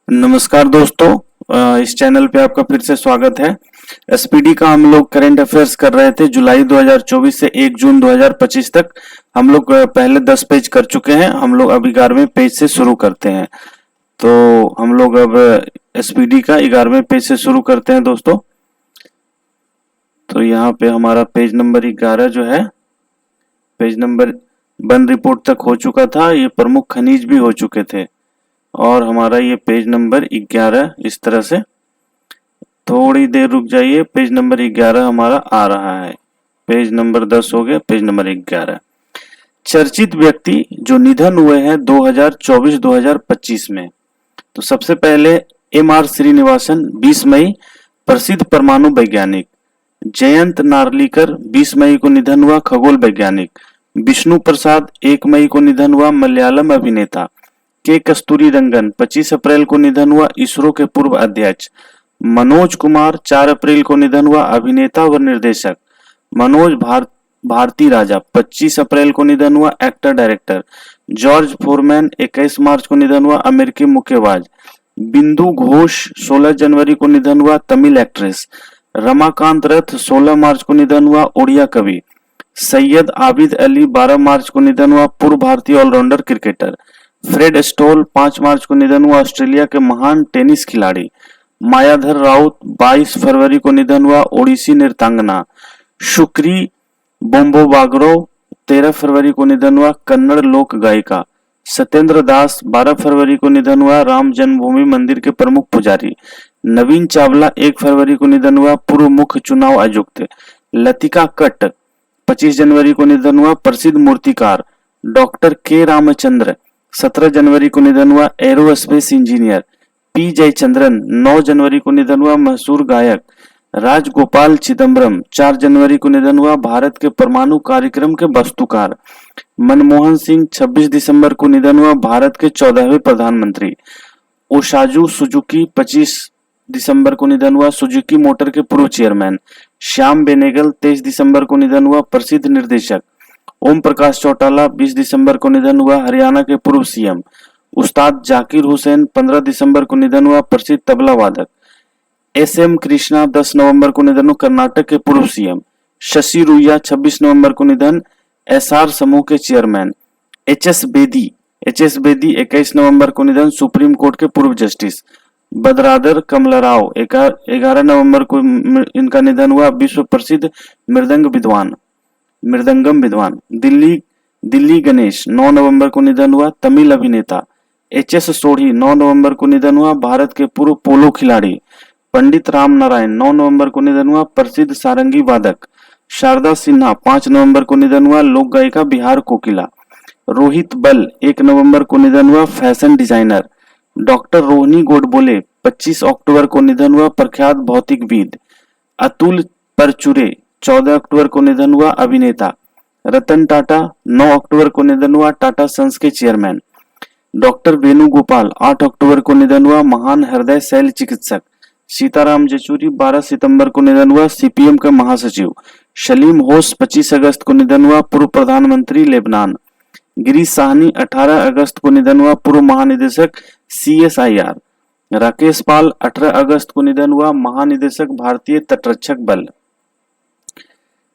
नमस्कार दोस्तों, इस चैनल पे आपका फिर से स्वागत है। एसपीडी का हम लोग करंट अफेयर्स कर रहे थे। जुलाई 2024 से 1 जून 2025 तक हम लोग पहले 10 पेज कर चुके हैं। हम लोग अब 11वें पेज से शुरू करते हैं। तो हम लोग अब एसपीडी का 11वें पेज से शुरू करते हैं दोस्तों। तो यहाँ पे हमारा पेज नंबर 11 जो है, पेज नंबर वन रिपोर्ट तक हो चुका था। ये प्रमुख खनिज भी हो चुके थे और हमारा ये पेज नंबर 11 इस तरह से। थोड़ी देर रुक जाइए, पेज नंबर 11 हमारा आ रहा है। पेज नंबर 10 हो गया, पेज नंबर 11। चर्चित व्यक्ति जो निधन हुए हैं 2024-2025 में। तो सबसे पहले एम.आर. श्रीनिवासन 20 मई, प्रसिद्ध परमाणु वैज्ञानिक। जयंत नार्लिकर 20 मई को निधन हुआ, खगोल वैज्ञानिक। विष्णु प्रसाद 1 मई को निधन हुआ, मलयालम अभिनेता। के कस्तूरीरंगन 25 अप्रैल को निधन हुआ, इसरो के पूर्व अध्यक्ष। मनोज कुमार 4 अप्रैल को निधन हुआ, अभिनेता व निर्देशक। मनोज भारती राजा 25 अप्रैल को निधन हुआ, एक्टर डायरेक्टर। जॉर्ज फोरमैन 21 मार्च को निधन हुआ, अमेरिकी मुक्केबाज। बिंदु घोष 16 जनवरी को निधन हुआ, तमिल एक्ट्रेस। रमाकांत रथ 16 मार्च को निधन हुआ, ओडिया कवि। सैयद आबिद अली 12 मार्च को निधन हुआ, पूर्व भारतीय ऑलराउंडर क्रिकेटर। फ्रेड स्टोल 5 मार्च को निधन हुआ, ऑस्ट्रेलिया के महान टेनिस खिलाड़ी। मायाधर राउत 22 फरवरी को निधन हुआ, ओडिसी नृत्यांगना। शुक्री बोम्बोबाग्रो 13 फरवरी को निधन हुआ, कन्नड़ लोक गायिका। सत्येंद्र दास 12 फरवरी को निधन हुआ, राम जन्मभूमि मंदिर के प्रमुख पुजारी। नवीन चावला 1 फरवरी को निधन हुआ, पूर्व मुख्य चुनाव आयुक्त। लतिका कट्ट 25 जनवरी को निधन हुआ, प्रसिद्ध मूर्तिकार। डॉक्टर के रामचंद्र 17 जनवरी को निधन हुआ, एरोस्पेस इंजीनियर। पी जयचंद्रन 9 जनवरी को निधन हुआ, मशहूर गायक। राजगोपाल चिदम्बरम 4 जनवरी को निधन हुआ, भारत के परमाणु कार्यक्रम के वस्तुकार। मनमोहन सिंह 26 दिसंबर को निधन हुआ, भारत के 14वें प्रधानमंत्री। ओसाजू सुजुकी 25 दिसंबर को निधन हुआ, सुजुकी मोटर के पूर्व चेयरमैन। श्याम बेनेगल 23 दिसंबर को निधन हुआ, प्रसिद्ध निर्देशक। ओम प्रकाश चौटाला 20 दिसंबर को निधन हुआ, हरियाणा के पूर्व सीएम। उस्ताद जाकिर हुसैन 15 दिसंबर को निधन हुआ, प्रसिद्ध तबला वादक। एस.एम. कृष्णा 10 नवंबर को निधन हुआ, कर्नाटक के पूर्व सीएम। शशि रुइया 26 नवंबर को निधन, एसआर समूह के चेयरमैन। एच.एस. बेदी 21 नवंबर को निधन, सुप्रीम कोर्ट के पूर्व जस्टिस। बदरादर कमलाराव 11 नवंबर को इनका निधन हुआ, विश्व प्रसिद्ध मृदंगम विद्वान। दिल्ली गणेश 9 नवंबर को निधन हुआ, तमिल अभिनेता। एच.एस. सोढ़ी 9 नवंबर को निधन हुआ, भारत के पूर्व पोलो खिलाड़ी। पंडित राम नारायण 9 नवंबर को निधन हुआ, प्रसिद्ध सारंगी वादक। शारदा सिन्हा 5 नवंबर को निधन हुआ, लोक गायिका, बिहार कोकिला। रोहित बल 1 नवंबर को निधन हुआ, fashion designer. Doctor Rohini Godbole 25 अक्टूबर को निधन हुआ, प्रख्यात भौतिकविद। अतुल परचुरे 14 अक्टूबर को निधन हुआ, अभिनेता। रतन टाटा 9 अक्टूबर को निधन हुआ, टाटा सन्स के चेयरमैन। डॉक्टर वेणुगोपाल 8 अक्टूबर को निधन हुआ, महान हृदय शैल चिकित्सक। सीताराम येचुरी 12 सितंबर को निधन हुआ, सीपीएम का महासचिव। सलीम होश 25 अगस्त को निधन हुआ, पूर्व प्रधानमंत्री लेबनान। गिरीश साहनी 18 अगस्त को निधन हुआ, पूर्व महानिदेशक CSIR। राकेश पाल 18 अगस्त को निधन हुआ, महानिदेशक भारतीय तटरक्षक बल।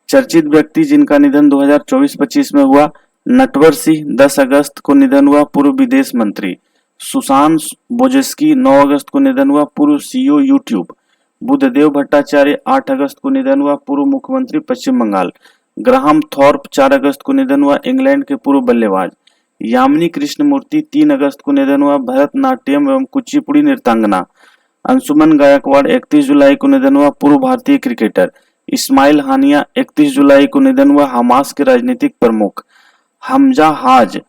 चर्चित व्यक्ति जिनका निधन 2024-25 में हुआ, नटवर सिंह 10 अगस्त को निधन हुआ, पूर्व विदेश मंत्री। सुशांत बोजेस्की 9 अगस्त को निधन हुआ, पूर्व CEO यूट्यूब। बुद्धदेव भट्टाचार्य 8 अगस्त को निधन हुआ, पूर्व मुख्यमंत्री पश्चिम बंगाल। ग्राहम थॉर्प 4 अगस्त को निधन हुआ, इंग्लैंड के पूर्व बल्लेबाज। यामिनी कृष्णमूर्ति 3 अगस्त को निधन हुआ, भरतनाट्यम एवं कुचिपुड़ी नृत्यांगना। अंशुमन गायकवाड़ 31 जुलाई को निधन हुआ, पूर्व भारतीय क्रिकेटर। इस्माइल हानिया 31 जुलाई को निधन हुआ, हमास के राजनीतिक प्रमुख। हमजा हाज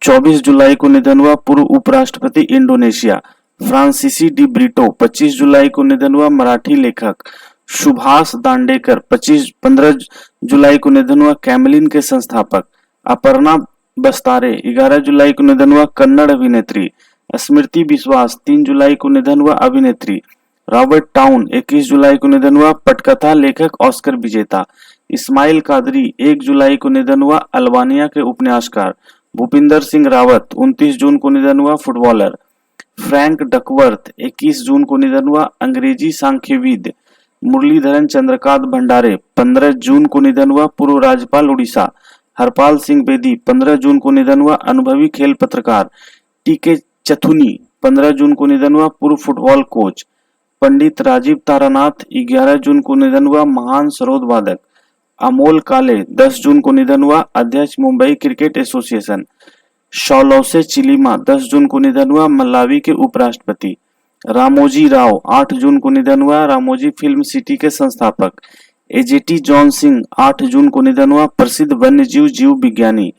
24 जुलाई को निधन हुआ, पूर्व उपराष्ट्रपति इंडोनेशिया। फ्रांसीसी डी ब्रिटो 25 जुलाई को निधन हुआ, मराठी लेखक। सुभाष दांडेकर 15 जुलाई को निधन हुआ, कैमलिन के संस्थापक। अपर्णा बस्तारे 11 जुलाई को निधन हुआ, कन्नड़ अभिनेत्री। स्मृति विश्वास 3 जुलाई को निधन हुआ, अभिनेत्री। रॉबर्ट टाउन 21 जुलाई को निधन हुआ, पटकथा लेखक, ऑस्कर विजेता। इस्माइल कादरी 1 जुलाई को निधन हुआ, अल्बानिया के उपन्यासकार। भूपिंदर सिंह रावत 29 जून को निधन हुआ, फुटबॉलर। फ्रैंक डकवर्थ 21 जून को निधन हुआ। अंग्रेजी सांख्यविद मुरलीधरन चंद्रकांत भंडारे 15 जून को निधन हुआ। पूर्व राज्यपाल उड़ीसा हरपाल सिंह बेदी 15 जून को निधन हुआ। अनुभवी खेल पत्रकार टीके चथुनी 15 जून को निधन हुआ। पूर्व फुटबॉल कोच पंडित राजीव तारानाथ 11 जून को निधन हुआ। महान सरोद वादक अमोल काले 10 जून को निधन हुआ। अध्यक्ष मुंबई क्रिकेट एसोसिएशन शौलौसे चिलीमा 10 जून को निधन हुआ। मलावी के उपराष्ट्रपति रामोजी राव 8 जून को निधन हुआ। रामोजी फिल्म सिटी के संस्थापक एजेटी जॉन सिंह 8 जून को निधन हुआ। प्रसिद्ध वन्यजीव जीव विज्ञानी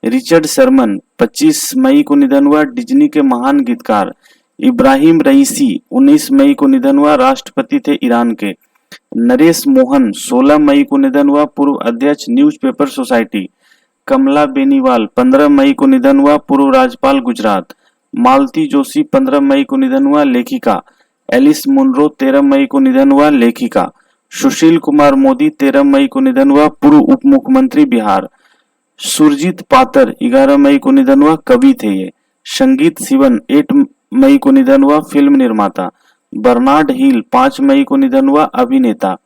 रिचर्ड शर्मन 25 मई को निधन हुआ। डिज्नी के महान गीतकार इब्राहिम रईसी 19 मई को निधन हुआ। राष्ट्रपति थे ईरान के नरेश मोहन 16 मई को निधन हुआ। पूर्व अध्यक्ष न्यूज़पेपर सोसाइटी कमला बेनीवाल 15 मई को निधन हुआ। पूर्व राज्यपाल गुजरात मालती जोशी 15 मई को निधन हुआ। लेखिका एलिस मुनरो 13 मई को निधन हुआ। लेखिका सुशील कुमार मोदी 13 मई को निधन हुआ। पूर्व उप मुख्यमंत्री बिहार सुरजीत पातर 11 मई को निधन हुआ। कवि थे ये। संगीत शिवन 8 मई को निधन हुआ। फिल्म निर्माता बर्नार्ड हिल 5 मई को निधन हुआ। अभिनेता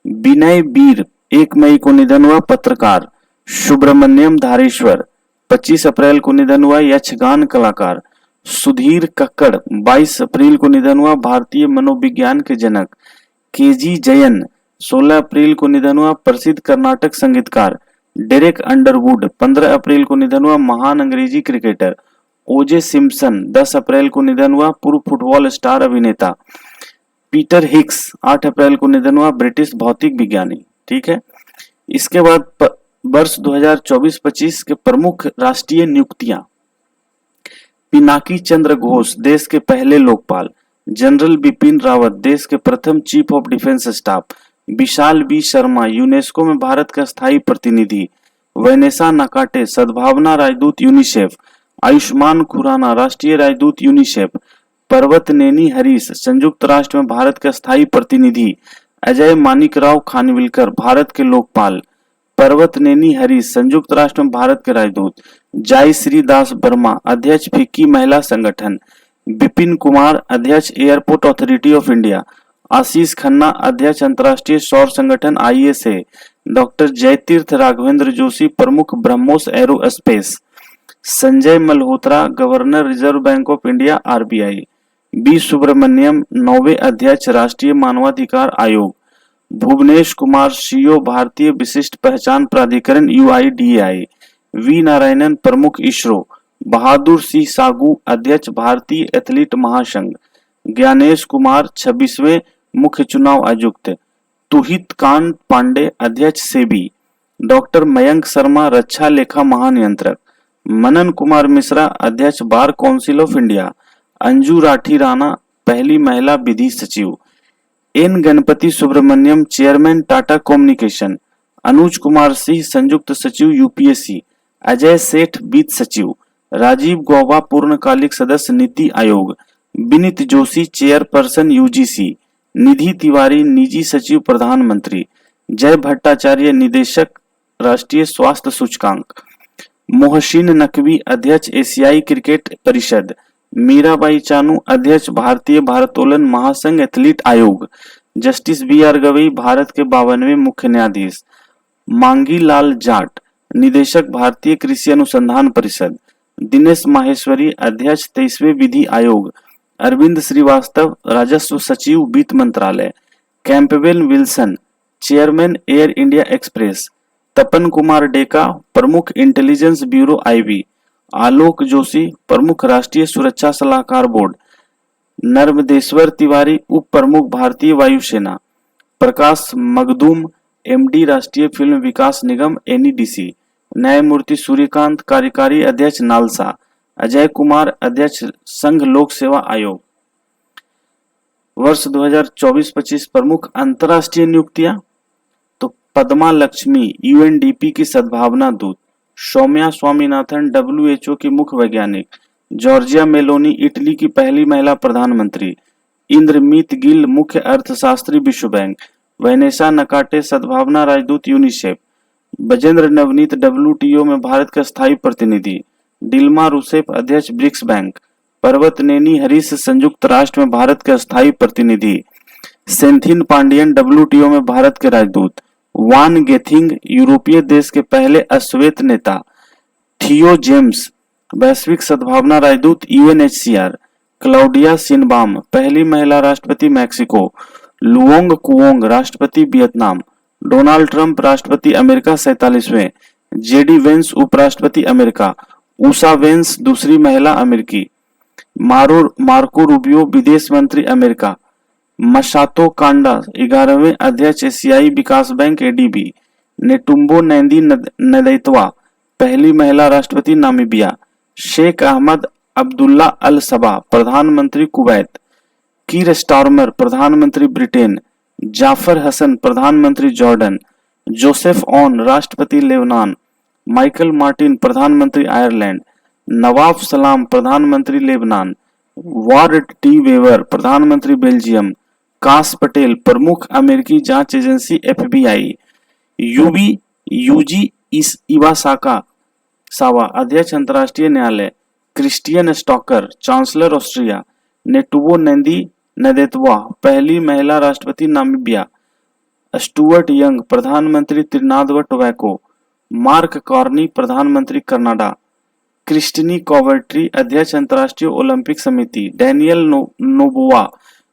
विनय बीर 1 मई को निधन हुआ। पत्रकार सुब्रमण्यम धारेश्वर 25 अप्रैल को निधन हुआ। यक्षगान कलाकार सुधीर कक्कड़ 22 अप्रैल को निधन हुआ। भारतीय मनोविज्ञान के जनक केजी जयन 16 अप्रैल को निधन हुआ। प्रसिद्ध कर्नाटक संगीतकार डेरेक अंडरवुड 15 अप्रैल को निधन हुआ। महान अंग्रेजी क्रिकेटर ओजे सिम्पसन 10 अप्रैल को निधन हुआ। पूर्व फुटबॉल स्टार अभिनेता पीटर हिक्स 8 अप्रैल को निधन हुआ। ब्रिटिश भौतिक विज्ञानी। ठीक है, इसके बाद वर्ष 2024-25 के प्रमुख राष्ट्रीय नियुक्तियां। पिनाकी चंद्र घोष देश के पहले लोकपाल। जनरल बिपिन रावत देश के प्रथम chief of defence staff. Vishal B Sharma UNESCO में भारत का स्थायी प्रतिनिधि। वैनेसा नकाटे सद्भावना राजदूत यूनिसेफ। आयुष्मान खुराना राष्ट्रीय राजदूत यूनिसेफ। पर्वत नेनी हरीश संयुक्त राष्ट्र में भारत का स्थायी प्रतिनिधि। अजय मानिकराव खानविलकर भारत के लोकपाल। पर्वत नेनी हरीश संयुक्त राष्ट्र में भारत के राजदूत। जयश्री दास वर्मा अध्यक्ष फिक्की महिला संगठन। विपिन कुमार अध्यक्ष airport authority of India. Ashish Khanna अध्यक्ष अंतर्राष्ट्रीय सौर संगठन ISA। डॉक्टर जयतीर्थ राघवेंद्र जोशी प्रमुख BrahMos aerospace. Sanjay Malhotra governor reserve bank of India RBI। B Subrahmanyam 9वें अध्यक्ष राष्ट्रीय मानवाधिकार आयोग। भुवनेश कुमार CEO भारतीय विशिष्ट पहचान प्राधिकरण UIDAI। वी नारायणन प्रमुख इसरो। बहादुर सिंह सागू अध्यक्ष भारतीय एथलीट महासंघ। ज्ञानेश कुमार 26वें मुख्य चुनाव आयुक्त। तुहित कांत पांडे अध्यक्ष सेबी। डॉक्टर मयंक शर्मा रक्षा लेखा महानियंत्रक। मनन कुमार मिश्रा अध्यक्ष bar council of India. Anju Rathi Rana पहली महिला विधि सचिव। N Ganapathy Subramaniam chairman Tata communication. Anuj Kumar Singh संयुक्त सचिव UPSC। अजय सेठ वित्त सचिव। राजीव गौबा पूर्णकालिक सदस्य नीति आयोग। Vineet Joshi chairperson UGC। निधि तिवारी निजी सचिव प्रधानमंत्री। जय भट्टाचार्य निदेशक राष्ट्रीय स्वास्थ्य सूचकांक। मोहसिन नकवी अध्यक्ष एशियाई क्रिकेट परिषद। मीराबाई चानू अध्यक्ष भारतीय भारोत्तोलन महासंघ एथलीट आयोग। जस्टिस BR गवई भारत के 52वें मुख्य न्यायाधीश। मांगी लाल जाट निदेशक भारतीय कृषि अनुसंधान परिषद। दिनेश माहेश्वरी अध्यक्ष 23वें विधि आयोग। अरविंद श्रीवास्तव राजस्व सचिव वित्त मंत्रालय। Campbell Wilson chairman Air India Express. Tapan Kumar Deka प्रमुख intelligence bureau IB। Alok Joshi प्रमुख राष्ट्रीय सुरक्षा सलाहकार बोर्ड। नर्मदेश्वर तिवारी उप प्रमुख भारतीय वायुसेना। प्रकाश मगदुम MD राष्ट्रीय फिल्म विकास निगम NEDC। न्यायमूर्ति सूर्यकांत कार्यकारी अध्यक्ष नालसा। अजय कुमार अध्यक्ष संघ लोक सेवा आयोग। वर्ष 2024-25 प्रमुख अंतर्राष्ट्रीय नियुक्तियां। तो पद्मा लक्ष्मी UNDP की सद्भावना दूत। सौम्या स्वामीनाथन WHO की मुख्य वैज्ञानिक। जॉर्जिया मेलोनी इटली की पहली महिला प्रधानमंत्री। इंद्रमीत गिल मुख्य अर्थशास्त्री विश्व बैंक। वैनेसा नकाटे सद्भावना राजदूत यूनिसेफ। बजेंद्र नवनीत WTO में भारत का स्थायी प्रतिनिधि। डिल्मा रूसेफ अध्यक्ष ब्रिक्स बैंक। पर्वतनेनी हरीश संयुक्त राष्ट्र में भारत के स्थायी प्रतिनिधि। सेंथिल पांडियन WTO में भारत के राजदूत। वान गेथिंग यूरोपीय देश के पहले अश्वेत नेता। थियो जेम्स वैश्विक सद्भावना राजदूत UNHCR। क्लाउडिया शिनबाम पहली महिला राष्ट्रपति मैक्सिको। लुओंग कुओंग राष्ट्रपति वियतनाम। डोनाल्ड ट्रंप राष्ट्रपति अमेरिका 47वें। JD वेंस उपराष्ट्रपति अमेरिका। उषा वेंस दूसरी महिला अमेरिकी। मार्को रूबियो विदेश मंत्री अमेरिका। मसातो कांडा 11वें अध्यक्ष एशियाई विकास बैंक ADB। नेटुम्बो नैंदी नदैतवा पहली महिला राष्ट्रपति नामीबिया। शेख अहमद अब्दुल्ला अल सबा प्रधानमंत्री कुवैत। कीर स्टारमर प्रधानमंत्री ब्रिटेन। जाफर हसन प्रधानमंत्री जॉर्डन। जोसेफ ऑन राष्ट्रपति लेबनान। माइकल मार्टिन प्रधानमंत्री आयरलैंड। नवाब सलाम प्रधानमंत्री लेबनान। वार्ड टी वेवर प्रधानमंत्री बेल्जियम। काश पटेल प्रमुख अमेरिकी जांच एजेंसी FBI। यूजी इवासाका सावा अध्यक्ष अंतर्राष्ट्रीय न्यायालय। Christian Stocker chancellor Austria. Netumbo Nandi Ndaitwah पहली महिला राष्ट्रपति नामीबिया। स्टुअर्ट यंग प्रधानमंत्री त्रिनाद व टोबैको। मार्क कार्नी प्रधानमंत्री कनाडा। क्रिस्टिनी कॉवर्ट्री अध्यक्ष अंतर्राष्ट्रीय ओलंपिक समिति। डैनियल नोबोआ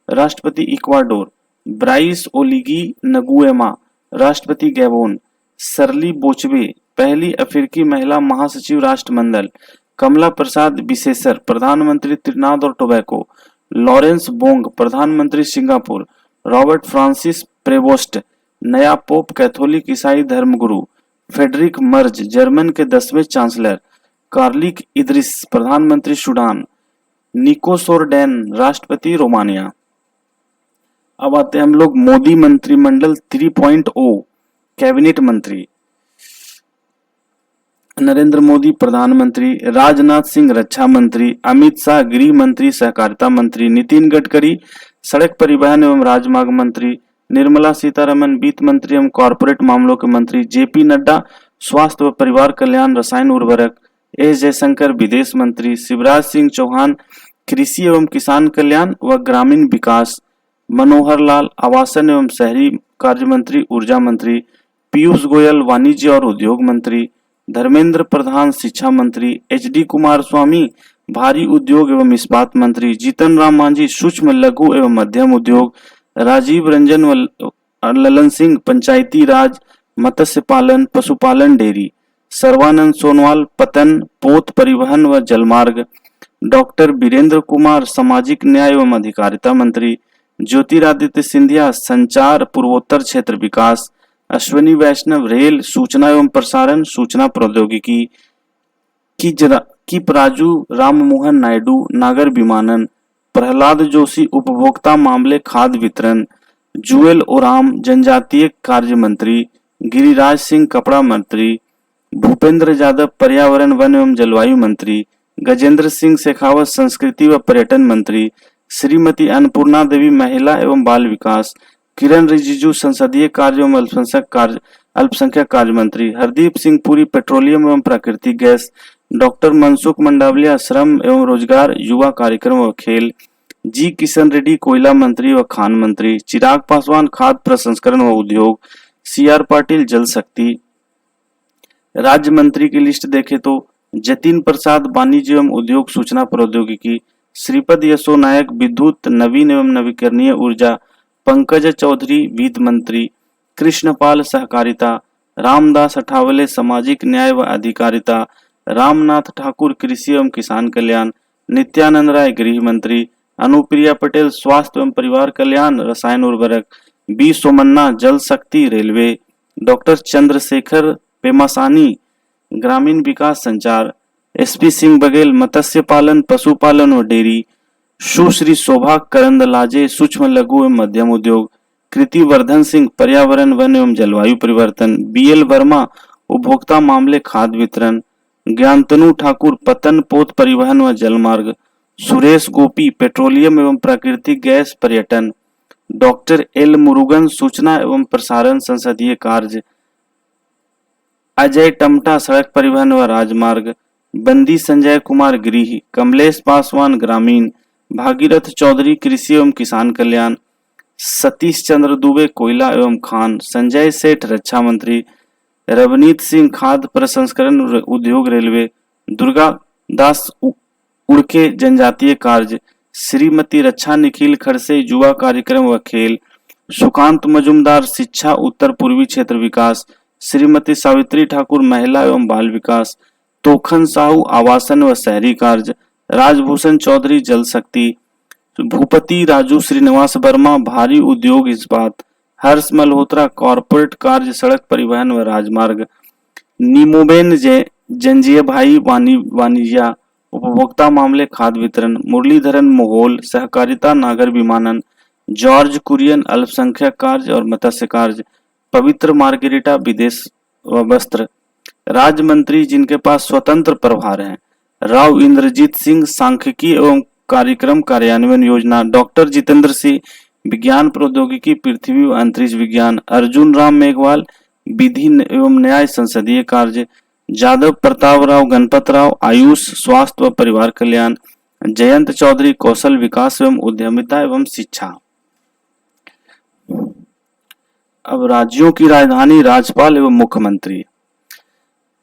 राष्ट्रपति इक्वाडोर। ब्राइस ओलिगी नगुएमा राष्ट्रपति गैबोन। सरली बोचवे पहली अफ्रीकी महिला महासचिव राष्ट्रमंडल। कमला प्रसाद बिसेसर प्रधानमंत्री त्रिनाद और टोबैको। लॉरेंस बोंग प्रधानमंत्री सिंगापुर। रॉबर्ट फ्रांसिस प्रेवोस्ट नया पोप कैथोलिक ईसाई धर्मगुरु। फेडरिक मर्ज जर्मन के 10वें चांसलर। कार्लिक इद्रिस प्रधानमंत्री सूडान। निको सोरडैन राष्ट्रपति रोमानिया। अब आते हैं हम लोग मोदी मंत्रिमंडल 3.0 कैबिनेट मंत्री। नरेंद्र मोदी प्रधानमंत्री। राजनाथ सिंह रक्षा मंत्री। अमित शाह गृह मंत्री सहकारिता मंत्री। नितिन गडकरी सड़क परिवहन एवं राजमार्ग मंत्री। निर्मला सीतारमन वित्त मंत्री एवं कॉरपोरेट मामलों के मंत्री। JP नड्डा स्वास्थ्य व परिवार कल्याण रसायन उर्वरक। S जयशंकर विदेश मंत्री। शिवराज सिंह चौहान कृषि एवं किसान कल्याण व ग्रामीण विकास। मनोहर लाल आवासन एवं शहरी कार्य मंत्री ऊर्जा मंत्री। पीयूष गोयल वाणिज्य और उद्योग मंत्री। धर्मेंद्र प्रधान शिक्षा मंत्री। HD कुमार स्वामी भारी उद्योग एवं इस्पात मंत्री। जीतन राम मांझी सूक्ष्म लघु एवं मध्यम उद्योग। राजीव रंजन व ललन सिंह पंचायती राज मत्स्य पालन पशुपालन डेयरी। सर्वानंद सोनोवाल पतन पोत परिवहन व जलमार्ग। डॉक्टर वीरेंद्र कुमार सामाजिक न्याय एवं अधिकारिता मंत्री। ज्योतिरादित्य सिंधिया संचार पूर्वोत्तर क्षेत्र विकास। अश्विनी वैष्णव रेल सूचना एवं प्रसारण सूचना प्रौद्योगिकी। किप राजू राम मोहन नायडू नागर विमानन। प्रहलाद जोशी उपभोक्ता मामले खाद्य वितरण। जुएल ओराम जनजातीय कार्य मंत्री। गिरिराज सिंह कपड़ा मंत्री। भूपेंद्र यादव पर्यावरण वन एवं जलवायु मंत्री। गजेंद्र सिंह शेखावत संस्कृति व पर्यटन मंत्री। श्रीमती अन्नपूर्णा देवी महिला एवं बाल विकास। किरण रिजिजू संसदीय कार्य एवं अल्पसंख्यक कार्य मंत्री। हरदीप सिंह पुरी पेट्रोलियम एवं प्राकृतिक गैस। डॉक्टर मनसुख मंडाविया श्रम एवं रोजगार युवा कार्यक्रम व खेल। जी किशन रेड्डी कोयला मंत्री व खान मंत्री। चिराग पासवान खाद्य प्रसंस्करण व उद्योग। CR पाटिल जल शक्ति। राज्य मंत्री की लिस्ट देखें तो जतिन प्रसाद वाणिज्य एवं उद्योग सूचना प्रौद्योगिकी। श्रीपद यसो नायक विद्युत नवीन एवं नवीकरणीय ऊर्जा। पंकज चौधरी वित्त मंत्री। कृष्णपाल सहकारिता। रामदास अठावले सामाजिक न्याय व अधिकारिता। रामनाथ ठाकुर कृषि एवं किसान कल्याण। नित्यानंद राय गृह मंत्री। अनुप्रिया पटेल स्वास्थ्य एवं परिवार कल्याण रसायन उर्वरक। B सोमन्ना जल शक्ति रेलवे। डॉक्टर चंद्रशेखर पेमासानी ग्रामीण विकास संचार। SP सिंह बघेल मत्स्य पालन पशुपालन व डेयरी। सुश्री शोभा करंदलाजे सूक्ष्म लघु एवं मध्यम उद्योग। कृति वर्धन सिंह पर्यावरण वन एवं जलवायु परिवर्तन। BL वर्मा उपभोक्ता मामले खाद्य वितरण। ज्ञानतनु ठाकुर पतन पोत परिवहन व जलमार्ग। सुरेश गोपी पेट्रोलियम एवं प्राकृतिक गैस पर्यटन। डॉक्टर L मुरुगन सूचना एवं प्रसारण संसदीय कार्य। अजय टमटा सड़क परिवहन व राजमार्ग। बंदी संजय कुमार गृह, कमलेश पासवान ग्रामीण, भागीरथ चौधरी कृषि एवं किसान कल्याण, सतीश चंद्र दुबे कोयला एवं खान, संजय सेठ रक्षा मंत्री, रवनीत सिंह खाद्य प्रसंस्करण उद्योग रेलवे, दुर्गा दास उड़के जनजातीय कार्य, श्रीमती रक्षा निखिल खड़से युवा कार्यक्रम व खेल, सुकांत मजुमदार शिक्षा उत्तर पूर्वी क्षेत्र विकास, श्रीमती सावित्री ठाकुर महिला एवं बाल विकास, तोखन साहू आवासन व शहरी कार्य, राजभूषण चौधरी जल शक्ति, भूपति राजू श्रीनिवास वर्मा भारी उद्योग इस्पात, हर्ष मल्होत्रा कॉरपोरेट कार्य सड़क परिवहन व राजमार्ग, नीमोबेन जंजिया भाई वाणिज्य उपभोक्ता मामले खाद्य वितरण, मुरलीधरन मोहोल सहकारिता नागर विमानन, जॉर्ज कुरियन अल्पसंख्यक कार्य और मत्स्य कार्य, पवित्र मार्गेरिटा विदेश व वस्त्र। राज्य मंत्री जिनके पास स्वतंत्र प्रभार है, राव इंद्रजीत सिंह सांख्यिकी एवं कार्यक्रम कार्यान्वयन योजना, डॉक्टर जितेंद्र सिंह विज्ञान प्रौद्योगिकी पृथ्वी व अंतरिक्ष विज्ञान, अर्जुन राम मेघवाल विधि एवं न्याय संसदीय कार्य, जादव प्रताप राव गणपत राव आयुष स्वास्थ्य व परिवार कल्याण, जयंत चौधरी कौशल विकास एवं उद्यमिता एवं शिक्षा। अब राज्यों की राजधानी, राज्यपाल एवं मुख्यमंत्री।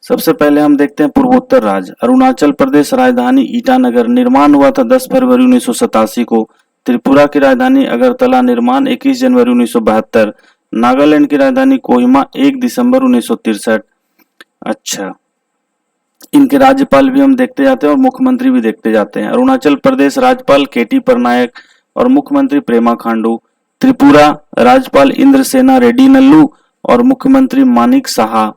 सबसे पहले हम देखते हैं पूर्वोत्तर राज्य। अरुणाचल प्रदेश राजधानी ईटानगर, निर्माण हुआ था 10 फरवरी 1987 को। त्रिपुरा की राजधानी अगरतला, निर्माण 21 जनवरी 1972। नागालैंड की राजधानी कोहिमा 1 दिसंबर 1963। अच्छा, इनके राज्यपाल भी हम देखते जाते हैं और मुख्यमंत्री भी देखते जाते हैं। अरुणाचल प्रदेश राज्यपाल केटी परनायक और मुख्यमंत्री प्रेमा खांडू। त्रिपुरा राज्यपाल इंद्रसेना रेड्डी नल्लू और मुख्यमंत्री मानिक साहा।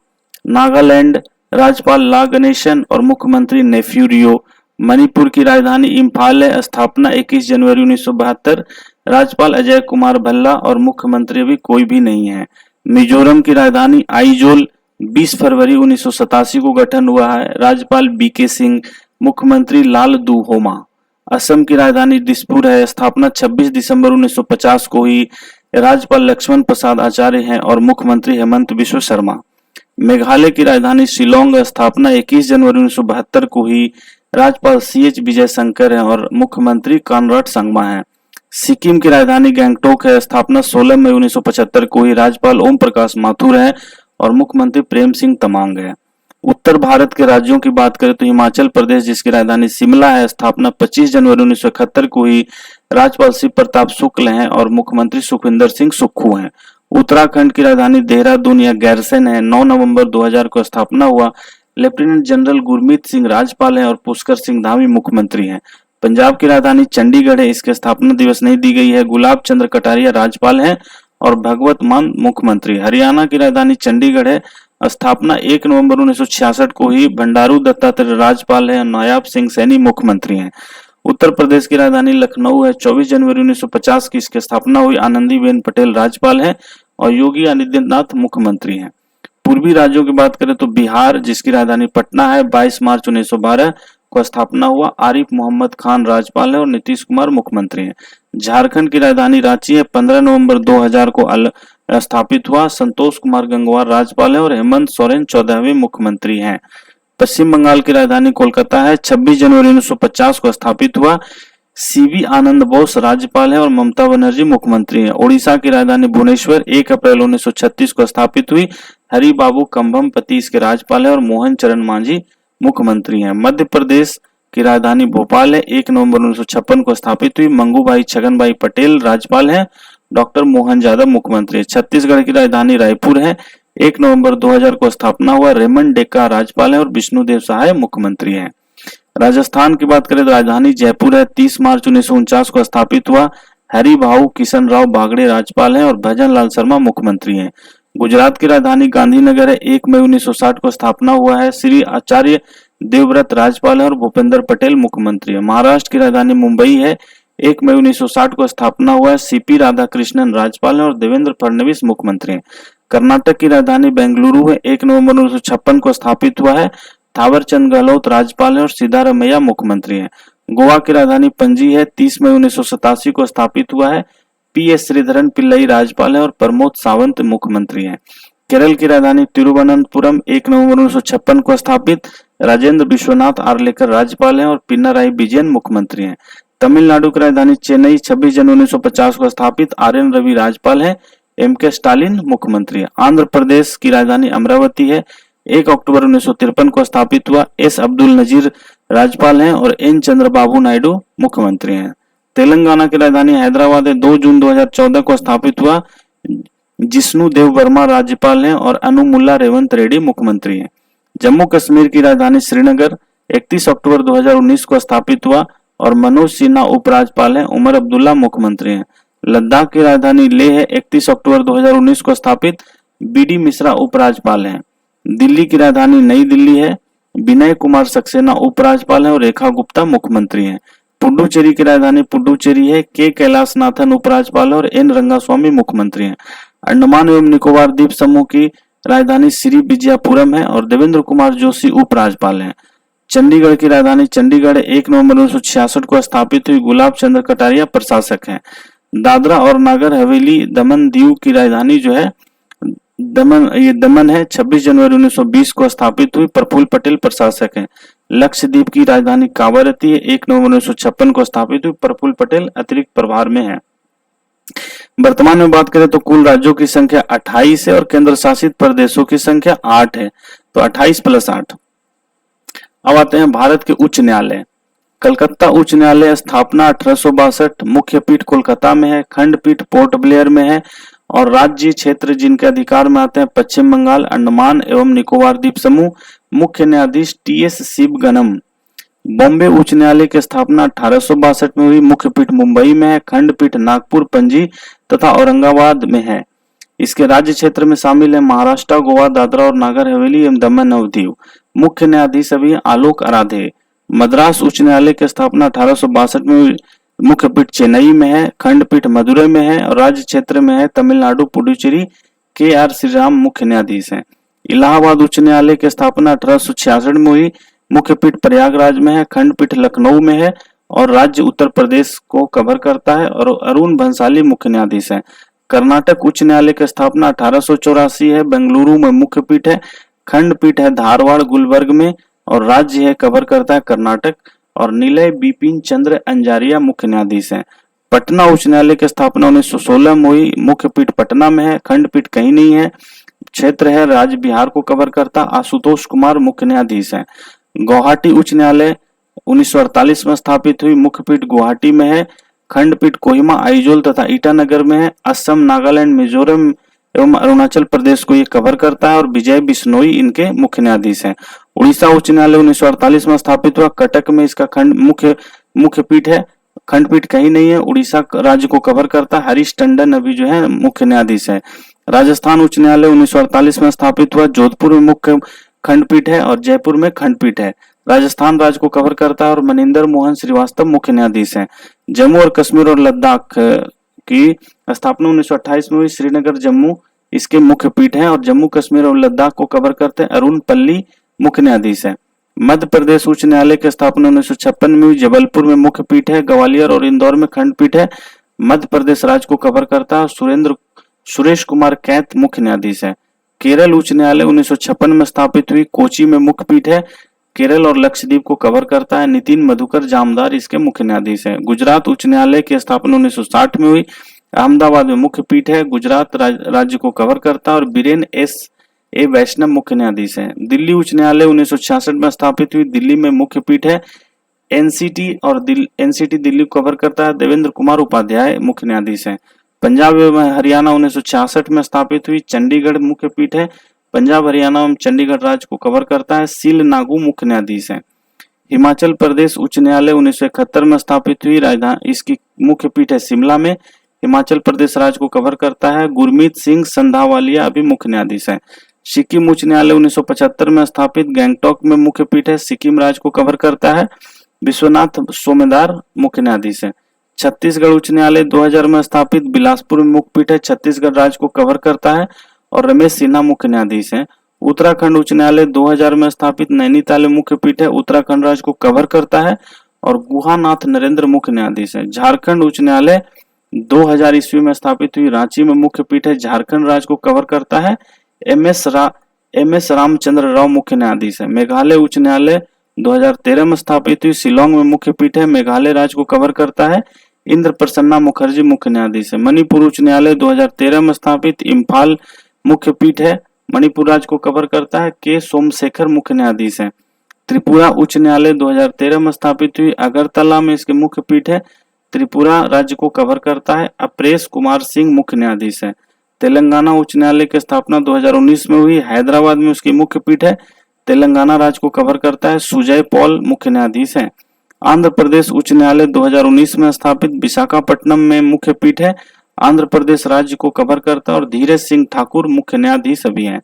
नागालैंड राज्यपाल ला गणेशन और मुख्यमंत्री नेफ्यू रियो। मणिपुर की राजधानी इम्फाल है, स्थापना 21 जनवरी 1972। राज्यपाल अजय कुमार भल्ला और मुख्यमंत्री अभी कोई भी नहीं है। मिजोरम की राजधानी आइजोल, 20 फरवरी 1987 को गठन हुआ है। राज्यपाल बीके सिंह, मुख्यमंत्री लाल दुहोमा। असम की राजधानी दिसपुर है, स्थापना 26 दिसंबर 1950 को ही। राज्यपाल लक्ष्मण प्रसाद आचार्य हैं और मुख्यमंत्री हेमंत बिश्व शर्मा। मेघालय की राजधानी शिलोंग, स्थापना 21 जनवरी 1972 को ही। राज्यपाल CH विजय शंकर है और मुख्यमंत्री कॉनराड संगमा है। सिक्किम की राजधानी गैंगटोक है, स्थापना 16 मई 1975 को ही। राज्यपाल ओम प्रकाश माथुर है और मुख्यमंत्री प्रेम सिंह तमांग है। उत्तर भारत के राज्यों की बात करें तो हिमाचल प्रदेश जिसकी राजधानी शिमला है, स्थापना 25 जनवरी 1971 को ही। राज्यपाल शिव प्रताप शुक्ल हैं और मुख्यमंत्री सुखविंदर सिंह सुक्खू हैं। उत्तराखंड की राजधानी देहरादून या गैरसैन है, 9 नवंबर 2000 को स्थापना हुआ। लेफ्टिनेंट जनरल गुरमीत सिंह राज्यपाल हैं और पुष्कर सिंह धामी मुख्यमंत्री हैं। पंजाब की राजधानी चंडीगढ़ है, इसके स्थापना दिवस नहीं दी गई है। गुलाब चंद्र कटारिया राज्यपाल हैं और भगवत मान मुख्यमंत्री। हरियाणा की राजधानी चंडीगढ़ है, स्थापना 1 नवंबर 1966 को ही। भंडारू दत्तात्रेय राज्यपाल है, नायाब सिंह सैनी मुख्यमंत्री हैं। उत्तर प्रदेश की राजधानी लखनऊ है, 24 जनवरी 1950 की इसकी स्थापना हुई। आनंदीबेन पटेल राज्यपाल हैं और योगी आदित्यनाथ मुख्यमंत्री हैं। पूर्वी राज्यों की बात करें तो बिहार जिसकी राजधानी पटना है, 22 मार्च 1912 को स्थापना हुआ। आरिफ मोहम्मद खान राज्यपाल है और नीतीश कुमार मुख्यमंत्री हैं। झारखंड की राजधानी रांची है, 15 नवंबर 2000 को स्थापित हुआ। संतोष कुमार गंगवार राज्यपाल है और हेमंत सोरेन 14वें मुख्यमंत्री हैं। पश्चिम बंगाल की राजधानी कोलकाता है, 26 जनवरी 1950 को स्थापित हुआ। सीवी आनंद बोस राज्यपाल है और ममता बनर्जी मुख्यमंत्री हैं। ओडिशा की राजधानी भुवनेश्वर 1 अप्रैल 1936 को स्थापित हुई। हरि बाबू कंभमपति इसके राज्यपाल है और मोहन चरण मांझी मुख्यमंत्री हैं। मध्य प्रदेश की राजधानी भोपाल है, 1 नवंबर 1956 को स्थापित हुई। मंगूभाई छगन भाई पटेल राज्यपाल हैं, डॉक्टर मोहन यादव मुख्यमंत्री है। छत्तीसगढ़ की राजधानी रायपुर है, 1 नवंबर 2000 को स्थापना हुआ। रेमंड डेक्का राज्यपाल है और विष्णुदेव सहाय मुख्यमंत्री हैं। राजस्थान की बात करें तो राजधानी जयपुर है, 30 मार्च 1949 को स्थापित हुआ। हरि भाऊ किशन राव बागड़े राज्यपाल हैं और भजन लाल शर्मा मुख्यमंत्री हैं। गुजरात की राजधानी गांधीनगर है, 1 मई 1960 को स्थापना हुआ है। श्री आचार्य देवव्रत राज्यपाल है और भूपेंद्र पटेल मुख्यमंत्री है। महाराष्ट्र की राजधानी मुंबई है, 1 मई 1960 को स्थापना हुआ है। सीपी राधाकृष्णन राज्यपाल है और देवेंद्र फडणवीस मुख्यमंत्री हैं। कर्नाटक की राजधानी बेंगलुरु है, 1 नवंबर 1956 को स्थापित हुआ है। थावरचंद गहलोत राज्यपाल है और सिद्धारमैया मुख्यमंत्री हैं। गोवा की राजधानी पणजी है, 30 मई 1987 को स्थापित हुआ है। PS श्रीधरन पिल्लई राज्यपाल है और प्रमोद सावंत मुख्यमंत्री हैं। केरल की राजधानी तिरुवनंतपुरम, 1 नवंबर 1956 को स्थापित। राजेंद्र विश्वनाथ आर्लेकर राज्यपाल हैं और पिनाराई विजयन मुख्यमंत्री हैं। तमिलनाडु की राजधानी चेन्नई 26 जनवरी 1950 को स्थापित, RN रवि राज्यपाल हैं, MK स्टालिन मुख्यमंत्री है। आंध्र प्रदेश की राजधानी अमरावती है, 1 अक्टूबर 1953 को स्थापित हुआ, S अब्दुल नजीर राज्यपाल हैं और N चंद्रबाबू नायडू मुख्यमंत्री हैं। तेलंगाना की राजधानी हैदराबाद है, 2 जून 2014 को स्थापित हुआ, जिष्णु देव वर्मा राज्यपाल हैं और अनुमुल्ला रेवंत रेड्डी मुख्यमंत्री हैं। जम्मू कश्मीर की राजधानी श्रीनगर 31 अक्टूबर 2019 को स्थापित हुआ और मनोज सिन्हा उपराज्यपाल हैं, उमर अब्दुल्ला मुख्यमंत्री हैं। लद्दाख की राजधानी लेह है, 31 अक्टूबर 2019 को स्थापित, BD मिश्रा उपराज्यपाल हैं। दिल्ली की राजधानी नई दिल्ली है, विनय कुमार सक्सेना उपराज्यपाल हैं और रेखा गुप्ता मुख्यमंत्री हैं। पुडुचेरी की राजधानी पुडुचेरी है, K कैलाशनाथन उपराज्यपाल और N रंगास्वामी मुख्यमंत्री हैं। अंडमान एवं निकोबार द्वीप समूह की राजधानी श्री विजयपुरम है और देवेंद्र कुमार जोशी उपराज्यपाल हैं। चंडीगढ़ की राजधानी चंडीगढ़ 1 नवंबर 1966 को स्थापित हुई, गुलाब चंद्र कटारिया प्रशासक हैं। दादरा और नागर हवेली दमन दीव की राजधानी जो है दमन है, 26 जनवरी 1920 को स्थापित हुई, प्रफुल्ल पटेल प्रशासक हैं। लक्षद्वीप की राजधानी कावारती है, 1 नवंबर 1956 को स्थापित हुई, प्रफुल्ल पटेल अतिरिक्त प्रभार में है। वर्तमान में बात करें तो कुल राज्यों की संख्या 28 है और केंद्र शासित प्रदेशों की संख्या 8 है, तो 28 + 8। अब आते हैं भारत के उच्च न्यायालय। कलकत्ता उच्च न्यायालय स्थापना 1862, मुख्य पीठ कोलकाता में है, खंडपीठ पोर्ट ब्लेयर में है और राज्य क्षेत्र जिनके अधिकार में आते हैं पश्चिम बंगाल, अंडमान एवं निकोबार द्वीप समूह। मुख्य न्यायाधीश TS शिवगनम। बॉम्बे उच्च न्यायालय की स्थापना 1862 में हुई, मुख्य पीठ मुंबई में है, खंडपीठ नागपुर, पणजी तथा औरंगाबाद में है। इसके राज्य क्षेत्र में शामिल है महाराष्ट्र, गोवा, दादरा और नागर हवेली एवं दमन और दीव। मुख्य न्यायाधीश अभी आलोक आराधे। मद्रास उच्च न्यायालय की स्थापना 1862 में हुई, मुख्य पीठ चेन्नई में है, खंडपीठ मदुरई में है और राज्य क्षेत्र में है तमिलनाडु, पुडुचेरी। KR श्रीराम मुख्य न्यायाधीश हैं। इलाहाबाद उच्च न्यायालय की स्थापना 1866 में हुई, मुख्य पीठ प्रयागराज में है, खंडपीठ लखनऊ में है और राज्य उत्तर प्रदेश को कवर करता है और अरुण भंसाली मुख्य न्यायाधीश हैं। कर्नाटक उच्च न्यायालय की स्थापना 1884 है, बेंगलुरु में मुख्य पीठ है, खंडपीठ है धारवाड़, गुलबर्ग में और राज्य है कवर करता है कर्नाटक और नीलय बिपिन चंद्र अंजारिया मुख्य न्यायाधीश हैं। पटना उच्च न्यायालय की स्थापना 1916 में हुई, मुख्य पीठ पटना में है, खंडपीठ कहीं नहीं है, क्षेत्र है राज्य बिहार को कवर करता, आशुतोष कुमार मुख्य न्यायाधीश हैं। गुवाहाटी उच्च न्यायालय 1948 में स्थापित हुई, मुख्य पीठ गुवाहाटी में है, खंडपीठ कोहिमा, आइजोल तथा ईटानगर में है। असम, नागालैंड, मिजोरम एवं अरुणाचल प्रदेश को ये कवर करता है और विजय बिश्नोई इनके मुख्य न्यायाधीश हैं। उड़ीसा उच्च न्यायालय 1948 में स्थापित हुआ, कटक में इसका मुख्य पीठ है, खंडपीठ कहीं नहीं है, उड़ीसा राज्य को कवर करता है। हरीश टंडन अभी जो है मुख्य न्यायाधीश है। राजस्थान उच्च न्यायालय 1948 में स्थापित हुआ, जोधपुर में मुख्य खंडपीठ है और जयपुर में खंडपीठ है, राजस्थान राज्य को कवर करता है और मनिंदर मोहन श्रीवास्तव मुख्य न्यायाधीश हैं। जम्मू और कश्मीर और लद्दाख की स्थापना 1928 में हुई, श्रीनगर जम्मू इसके मुख्य पीठ हैं और जम्मू कश्मीर और लद्दाख को कवर करते हैं अरुण पल्ली मुख्य न्यायाधीश है। मध्य प्रदेश उच्च न्यायालय की स्थापना 1956 में हुई, जबलपुर में मुख्य पीठ है, ग्वालियर और इंदौर में खंडपीठ है, मध्य प्रदेश राज्य को कवर करता है। सुरेश कुमार कैत मुख्य न्यायाधीश है। केरल उच्च न्यायालय 1956 में स्थापित हुई, कोची में मुख्य पीठ है, केरल और लक्षद्वीप को कवर करता है, नितिन मधुकर जामदार इसके मुख्य न्यायाधीश है। गुजरात उच्च न्यायालय की स्थापना 1960 में हुई, अहमदाबाद में मुख्य पीठ है, गुजरात राज्य को कवर करता है और बीरेन S.A. वैष्णव मुख्य न्यायाधीश है। दिल्ली उच्च न्यायालय 1966 में स्थापित हुई, दिल्ली में मुख्य पीठ है, NCT दिल्ली को कवर करता है, देवेंद्र कुमार उपाध्याय मुख्य न्यायाधीश है। पंजाब एवं हरियाणा 1966 में स्थापित हुई, चंडीगढ़ मुख्य पीठ है, पंजाब हरियाणा एवं चंडीगढ़ राज्य को कवर करता है, सील नागू मुख्य न्यायाधीश है। हिमाचल प्रदेश उच्च न्यायालय 1971 में स्थापित हुई, राजधानी इसकी मुख्य पीठ है शिमला में, हिमाचल प्रदेश राज्य को कवर करता है, गुरमीत सिंह संधावालिया अभी मुख्य न्यायाधीश है। सिक्किम उच्च न्यायालय 1975 में स्थापित, गैंगटॉक में मुख्य पीठ है, सिक्किम राज्य को कवर करता है, विश्वनाथ सोमेदार मुख्य न्यायाधीश है। छत्तीसगढ़ उच्च न्यायालय 2000 में स्थापित, बिलासपुर में मुख्य पीठ है, छत्तीसगढ़ राज्य को कवर करता है और रमेश सिन्हा मुख्य न्यायाधीश है। उत्तराखंड उच्च न्यायालय 2000 में स्थापित, नैनीताल में मुख्य पीठ है, उत्तराखंड राज्य को कवर करता है और गुहानाथ नरेंद्र मुख्य न्यायाधीश है। झारखंड उच्च न्यायालय 2000 ईस्वी में स्थापित हुई, रांची में मुख्य पीठ है, झारखंड राज्य को कवर करता है, MS MS रामचंद्र राव मुख्य न्यायाधीश है। मेघालय उच्च न्यायालय 2013 में स्थापित हुई, शिलोंग में मुख्य पीठ है, मेघालय राज्य को कवर करता है। इंद्र प्रसन्ना मुखर्जी मुख्य न्यायाधीश है। मणिपुर उच्च न्यायालय 2013 में स्थापित, इम्फाल मुख्य पीठ है, मणिपुर राज्य को कवर करता है। के सोमशेखर मुख्य न्यायाधीश है। त्रिपुरा उच्च न्यायालय 2013 में स्थापित हुई, अगरतला में इसके मुख्य पीठ है, त्रिपुरा राज्य को कवर करता है। अपरेश कुमार सिंह मुख्य न्यायाधीश है। तेलंगाना उच्च न्यायालय की स्थापना 2019 में हुई, हैदराबाद में उसकी मुख्य पीठ है, तेलंगाना राज्य को कवर करता है। सुजय पॉल मुख्य न्यायाधीश है। आंध्र प्रदेश उच्च न्यायालय 2019 में स्थापित, विशाखापट्टनम में मुख्य पीठ है, आंध्र प्रदेश राज्य को कवर करता है और धीरज सिंह ठाकुर मुख्य न्यायाधीश अभी हैं।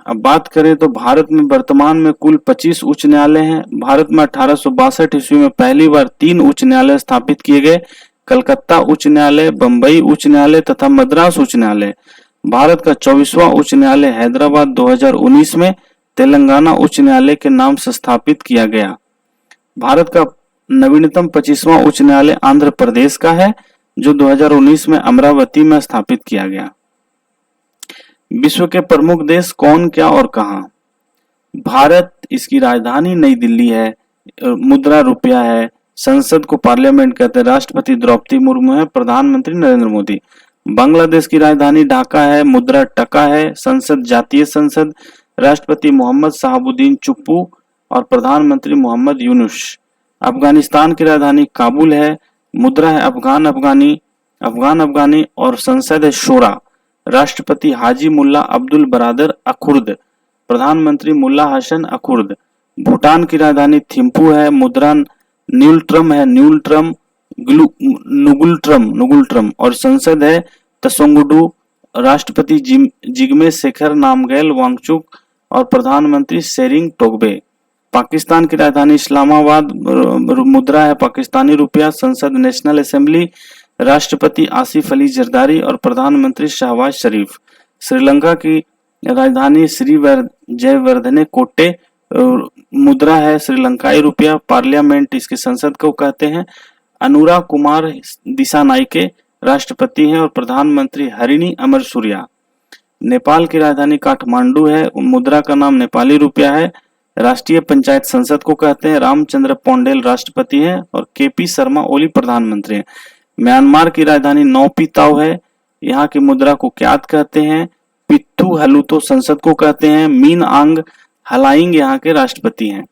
अब बात करें तो भारत में वर्तमान में कुल 25 उच्च न्यायालय हैं। भारत में 1862 ईस्वी में पहली बार 3 उच्च न्यायालय स्थापित किए गए, कलकत्ता उच्च न्यायालय, बंबई उच्च न्यायालय तथा मद्रास उच्च न्यायालय। भारत का 24वां उच्च न्यायालय हैदराबाद 2019 में तेलंगाना उच्च न्यायालय के नाम से स्थापित किया गया। भारत का नवीनतम 25वां उच्च न्यायालय आंध्र प्रदेश का है, जो 2019 में अमरावती में स्थापित किया गया। विश्व के प्रमुख देश कौन, क्या और कहां? भारत, इसकी राजधानी नई दिल्ली है, मुद्रा रुपया है, संसद को पार्लियामेंट कहते हैं, राष्ट्रपति द्रौपदी मुर्मू है, प्रधानमंत्री नरेंद्र मोदी। बांग्लादेश की राजधानी ढाका है, मुद्रा टका है, संसद जातीय संसद, राष्ट्रपति मोहम्मद शहाबुद्दीन चुप्पू और प्रधानमंत्री मोहम्मद यूनुस। अफगानिस्तान की राजधानी काबुल है, मुद्रा है अफगान अफगानी और संसद है शोरा। राष्ट्रपति हाजी मुल्ला अब्दुल बरादर अखुर्द, प्रधानमंत्री मुल्ला हसन अखुर्द। भूटान की राजधानी थिम्पू है, मुद्रा न्यूल्ट्रम नुगुल्ट्रम और संसद है तसोंगुडू। राष्ट्रपति जिग्मे शेखर नामगैल वांगचुक और प्रधानमंत्री शेरिंग टोब्गे। पाकिस्तान की राजधानी इस्लामाबाद, मुद्रा है पाकिस्तानी रुपया, संसद नेशनल असेंबली, राष्ट्रपति आसिफ अली जरदारी और प्रधानमंत्री शहबाज शरीफ। श्रीलंका की राजधानी श्री जयवर्धने कोट्टे, मुद्रा है श्रीलंकाई रुपया, पार्लियामेंट इसके संसद को कहते हैं। अनुरा कुमार दिसानाइके राष्ट्रपति हैं और प्रधानमंत्री हरिणी अमर सूर्या। नेपाल की राजधानी काठमांडू है, मुद्रा का नाम नेपाली रुपया है, राष्ट्रीय पंचायत संसद को कहते हैं। रामचंद्र पौंडेल राष्ट्रपति हैं और केपी शर्मा ओली प्रधानमंत्री हैं। म्यांमार की राजधानी नौपिताव है, यहाँ की मुद्रा को क्यात कहते हैं। पिट्ठू हलूतो संसद को कहते हैं। मीन आंग हलाइंग यहाँ के राष्ट्रपति हैं।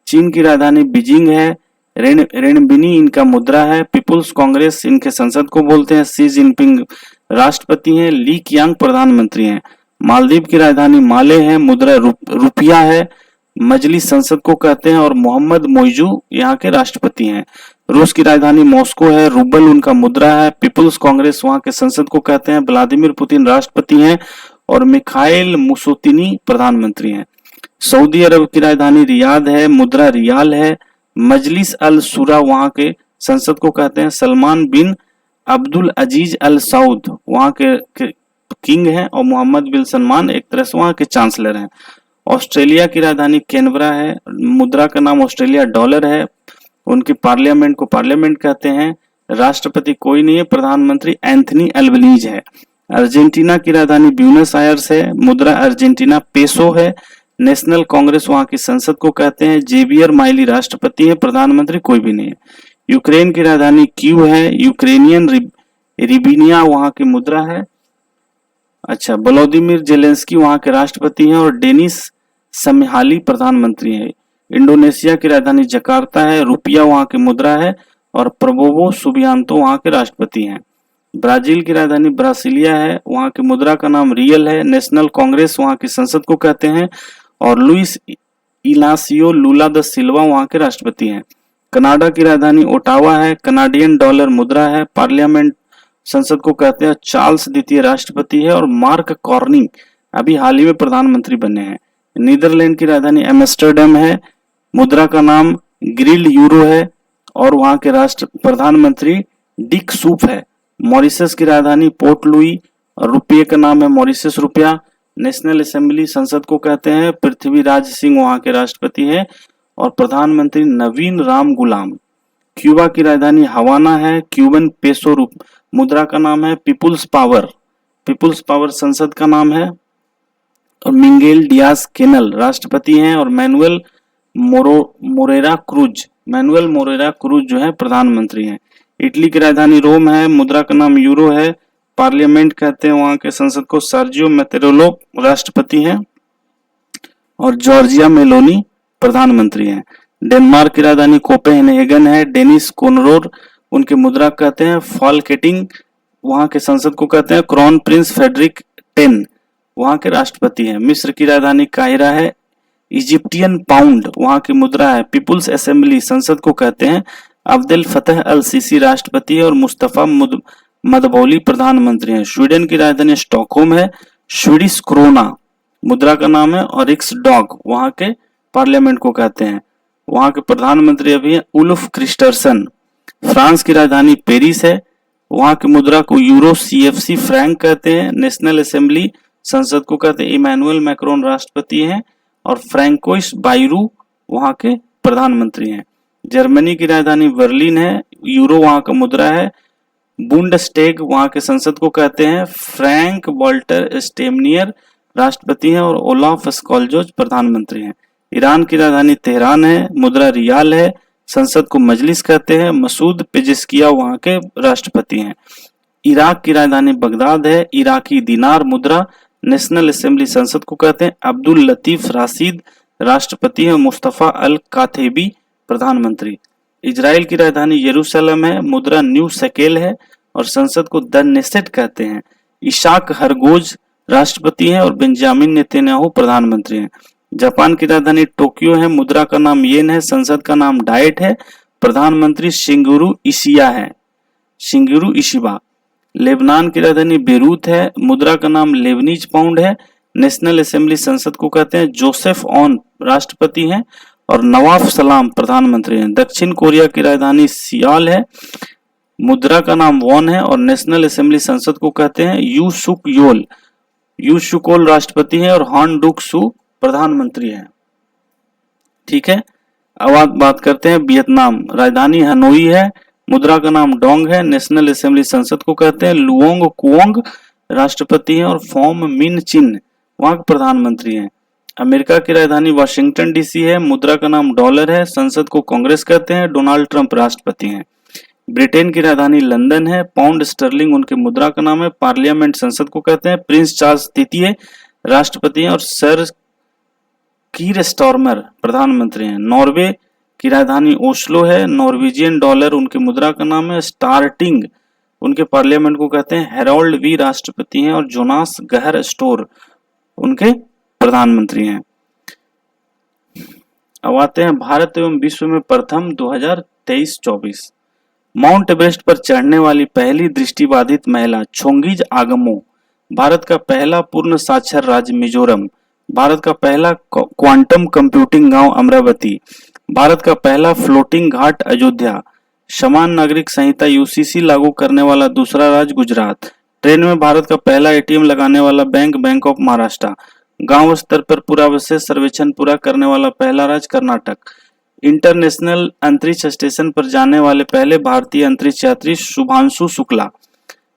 चीन की राजधानी बीजिंग है, रेनबिनी इनका मुद्रा है। पीपुल्स कांग्रेस इनके संसद को बोलते हैं। शी जिनपिंग राष्ट्रपति हैं, ली कियांग प्रधानमंत्री हैं। मालदीव की राजधानी माले है, मुद्रा रुपया है, मजलिस संसद को कहते हैं और मोहम्मद मोइजू यहाँ के राष्ट्रपति हैं। रूस की राजधानी मॉस्को है, रूबल उनका मुद्रा है। पीपुल्स कांग्रेस वहां के संसद को कहते हैं। व्लादिमीर पुतिन राष्ट्रपति हैं और मिखाइल मुसोतिनी प्रधानमंत्री हैं। सऊदी अरब की राजधानी रियाद है, मुद्रा रियाल है। मजलिस अल शुरा वहां के संसद को कहते हैं। सलमान बिन अब्दुल अजीज अल सऊद वहां के किंग हैं और मोहम्मद बिन सलमान एक तरह से वहां के चांसलर हैं। ऑस्ट्रेलिया की राजधानी कैनबरा है, मुद्रा का नाम ऑस्ट्रेलिया डॉलर है। उनकी पार्लियामेंट को पार्लियामेंट कहते हैं। राष्ट्रपति कोई नहीं है, प्रधानमंत्री एंथनी अल्बनीज है। अर्जेंटीना की राजधानी ब्यूनस आयर्स है, मुद्रा अर्जेंटीना पेसो है। नेशनल कांग्रेस वहां की संसद को कहते हैं। जेवियर माइली राष्ट्रपति है, प्रधानमंत्री कोई भी नहीं है। यूक्रेन की राजधानी कीव है, यूक्रेनियन रिबिनिया वहां की मुद्रा है। अच्छा, व्लादिमीर जेलेंस्की वहां के राष्ट्रपति हैं और डेनिस समिहाली प्रधानमंत्री हैं। इंडोनेशिया की राजधानी जकार्ता है, रुपया वहां की मुद्रा है और प्रबोवो सुबियांतो वहां के राष्ट्रपति हैं। ब्राजील की राजधानी ब्रासिलिया है, वहां की मुद्रा का नाम रियल है। नेशनल कांग्रेस वहां की संसद को कहते हैं और लुइस इलासियो लुला द सिल्वा वहां के राष्ट्रपति हैं। कनाडा की राजधानी ओटावा है, कनाडियन डॉलर मुद्रा है। पार्लियामेंट संसद को कहते हैं। चार्ल्स द्वितीय राष्ट्रपति है और मार्क कॉर्निंग अभी हाल ही में प्रधानमंत्री बने हैं। नीदरलैंड की राजधानी एम्स्टर्डम है, मुद्रा का नाम ग्रिल यूरो है और वहां के राष्ट्र प्रधानमंत्री डिक सूफ है। मॉरिशस की राजधानी पोर्ट लुई और रुपये का नाम है मॉरिशस रुपया। नेशनल असेंबली संसद को कहते हैं। पृथ्वीराज सिंह वहां के राष्ट्रपति हैं और प्रधानमंत्री नवीन राम गुलाम। क्यूबा की राजधानी हवाना है, क्यूबन पेसो मुद्रा का नाम है। पीपुल्स पावर संसद का नाम है। और मिंगेल डियाज कैनल राष्ट्रपति हैं, और मैनुएल मोरेरा क्रूज जो है प्रधानमंत्री हैं। इटली की राजधानी रोम है, मुद्रा का नाम यूरो है, पार्लियामेंट कहते हैं वहां के संसद को। सर्जियो मैतेरेलो राष्ट्रपति हैं और जॉर्जिया मेलोनी प्रधानमंत्री हैं। डेनमार्क की राजधानी कोपेनहेगन है, डेनिस कोनरोर उनकी मुद्रा कहते हैं। फॉलकेटिंग वहां के संसद को कहते हैं। क्राउन प्रिंस फेडरिक 10 वहां के राष्ट्रपति हैं। मिस्र की राजधानी काहिरा है, इजिप्टियन पाउंड वहां की मुद्रा है। पीपुल्स असेंबली संसद को कहते हैं। अब्देल फतह अल सीसी राष्ट्रपति है और मुस्तफा मदबौली प्रधानमंत्री हैं। स्वीडन की राजधानी स्टॉकहोम है, स्वीडिश क्रोना मुद्रा का नाम है, और रिक्स डॉग वहां के पार्लियामेंट को कहते हैं। वहां के प्रधानमंत्री अभी हैं उल्फ क्रिस्टरसन। फ्रांस की राजधानी पेरिस है, वहां की मुद्रा को यूरो CFC फ्रैंक कहते हैं। नेशनल असेंबली संसद को कहते हैं। इमैनुअल मैक्रोन राष्ट्रपति हैं और फ्रैंकोइस बायरू वहां के प्रधानमंत्री हैं। जर्मनी की राजधानी बर्लिन है, यूरो वहां का मुद्रा है। बुंडस्टैग वहां के संसद को कहते हैं। फ्रैंक वॉल्टर स्टेमनियर राष्ट्रपति हैं और ओलाफ स्कॉल्जोज प्रधानमंत्री हैं। ईरान की राजधानी तेहरान है, मुद्रा रियाल है, संसद को मजलिस कहते हैं। मसूद पेजेस्किया वहां के राष्ट्रपति हैं। इराक की राजधानी बगदाद है, इराकी दिनार मुद्रा। नेशनल असेंबली संसद को कहते हैं। अब्दुल लतीफ राशिद राष्ट्रपति हैं, मुस्तफा अल काथेबी प्रधानमंत्री। इजराइल की राजधानी यरूशलेम है, मुद्रा न्यू शेकेल है और संसद को द नेसेट कहते हैं। इशाक हरगोज राष्ट्रपति हैं और बेंजामिन नेतन्याहू प्रधानमंत्री हैं। जापान की राजधानी टोक्यो है, मुद्रा का नाम येन है, संसद का नाम डाइट है, प्रधानमंत्री शिंगुरु इशिबा। लेबनान की राजधानी बेरूत है, मुद्रा का नाम लेबनीज पाउंड है। नेशनल असेंबली संसद को कहते हैं। जोसेफ ऑन राष्ट्रपति हैं और नवाफ सलाम प्रधानमंत्री हैं। दक्षिण कोरिया की राजधानी सियोल है, मुद्रा का नाम वॉन है और नेशनल असेंबली संसद को कहते हैं। यू सुकोल राष्ट्रपति हैं और हान डुक सू प्रधानमंत्री हैं। ठीक है, अब बात करते हैं वियतनाम। राजधानी हनोई है, मुद्रा का नाम डोंग है, नेशनल असेंबली संसद को कहते हैं। लुओंग कुओंग राष्ट्रपति हैं और फॉर्म मिन चिन वहां के प्रधानमंत्री हैं। अमेरिका की राजधानी वाशिंगटन DC है, मुद्रा का नाम डॉलर है, संसद को कांग्रेस कहते हैं। डोनाल्ड ट्रंप राष्ट्रपति हैं। ब्रिटेन की राजधानी लंदन है, पाउंड स्टर्लिंग उनके मुद्रा का नाम है। पार्लियामेंट संसद को कहते हैं। प्रिंस चार्ल्स तृतीय राष्ट्रपति हैं और सर कीर स्टारमर प्रधानमंत्री हैं। नॉर्वे की राजधानी ओस्लो है, नॉर्वेजियन डॉलर उनके मुद्रा का नाम है। स्टार्टिंग उनके पार्लियामेंट को कहते हैं। हेरोल्ड वी राष्ट्रपति हैं और जोनास गहर स्टोर उनके प्रधानमंत्री हैं। अब आते हैं भारत एवं विश्व में प्रथम 2023-24। माउंट एवरेस्ट पर चढ़ने वाली पहली दृष्टिबाधित महिला छोंगिज आगमो। भारत का पहला पूर्ण साक्षर राज्य मिजोरम। भारत का पहला क्वांटम कंप्यूटिंग गांव अमरावती। भारत का पहला फ्लोटिंग घाट अयोध्या। समान नागरिक संहिता UCC लागू करने वाला दूसरा राज्य गुजरात। ट्रेन में भारत का पहला ATM लगाने वाला बैंक ऑफ महाराष्ट्र। गांव स्तर पर पुरावशेष सर्वेक्षण पूरा करने वाला पहला राज्य कर्नाटक। इंटरनेशनल अंतरिक्ष स्टेशन पर जाने वाले पहले भारतीय अंतरिक्ष यात्री शुभांशु शुक्ला।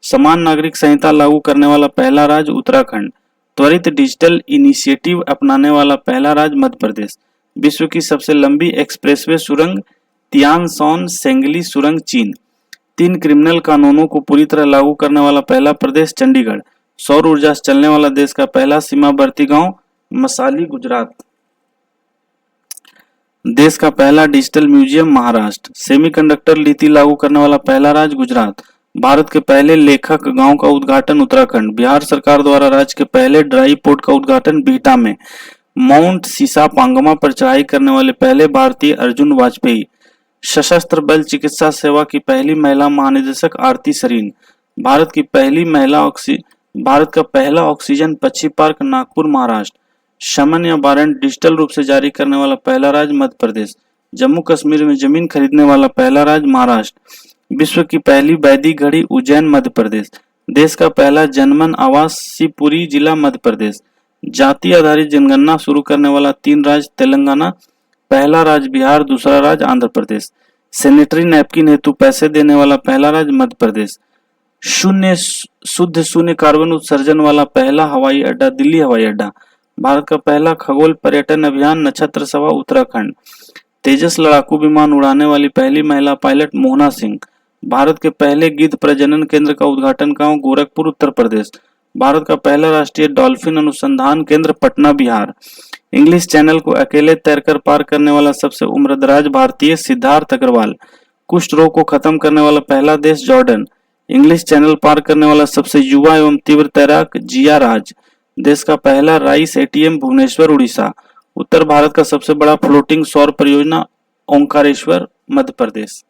समान नागरिक संहिता लागू करने वाला पहला राज्य उत्तराखंड। त्वरित डिजिटल इनिशिएटिव अपनाने वाला पहला राज्य मध्य प्रदेश। विश्व की सबसे लंबी एक्सप्रेसवे सुरंग तियानशॉन सेंगली सुरंग चीन। 3 क्रिमिनल कानूनों को पूरी तरह लागू करने वाला पहला प्रदेश चंडीगढ़। सौर ऊर्जा से चलने वाला देश का पहला सीमावर्ती गांव मसाली गुजरात। देश का पहला डिजिटल म्यूजियम महाराष्ट्र। सेमीकंडक्टर नीति लागू करने वाला पहला राज्य गुजरात। भारत के पहले लेखक गांव का उद्घाटन उत्तराखंड। बिहार सरकार द्वारा राज्य के पहले ड्राई पोर्ट का उद्घाटन बिहटा में। माउंट सीसा पांगमा पर चढ़ाई करने वाले पहले भारतीय अर्जुन वाजपेयी। सशस्त्र बल चिकित्सा सेवा की पहली महिला महानिदेशक आरती सरीन। भारत का पहला ऑक्सीजन पक्षी पार्क नागपुर महाराष्ट्र। शमन या वारंट डिजिटल रूप से जारी करने वाला पहला राज्य मध्य प्रदेश। जम्मू कश्मीर में जमीन खरीदने वाला पहला राज्य महाराष्ट्र। विश्व की पहली वैदिक घड़ी उज्जैन मध्य प्रदेश। देश का पहला जनमन आवास शिवपुरी जिला मध्य प्रदेश। जाति आधारित जनगणना शुरू करने वाला 3 राज्य तेलंगाना, पहला राज्य बिहार, दूसरा राज्य आंध्र प्रदेश। सैनिटरी नैपकिन हेतु पैसे देने वाला पहला राज्य मध्य प्रदेश। शुद्ध कार्बन उत्सर्जन वाला पहला हवाई अड्डा दिल्ली हवाई अड्डा। भारत का पहला खगोल पर्यटन अभियान नक्षत्र सभा उत्तराखंड। तेजस लड़ाकू विमान उड़ाने वाली पहली महिला पायलट मोहना सिंह। भारत के पहले गिद्ध प्रजनन केंद्र का उद्घाटन गांव गोरखपुर उत्तर प्रदेश। भारत का पहला राष्ट्रीय डॉल्फिन अनुसंधान केंद्र पटना बिहार। इंग्लिश चैनल को अकेले तैरकर पार करने वाला सबसे उम्रदराज भारतीय सिद्धार्थ अग्रवाल। कुष्ठ रोग को खत्म करने वाला पहला देश जॉर्डन। इंग्लिश चैनल पार करने वाला सबसे युवा एवं तीव्र तैराक जिया राज। देश का पहला राइस एटीएम भुवनेश्वर उड़ीसा। उत्तर भारत का सबसे बड़ा फ्लोटिंग सौर परियोजना Omkareshwar Madhya Pradesh.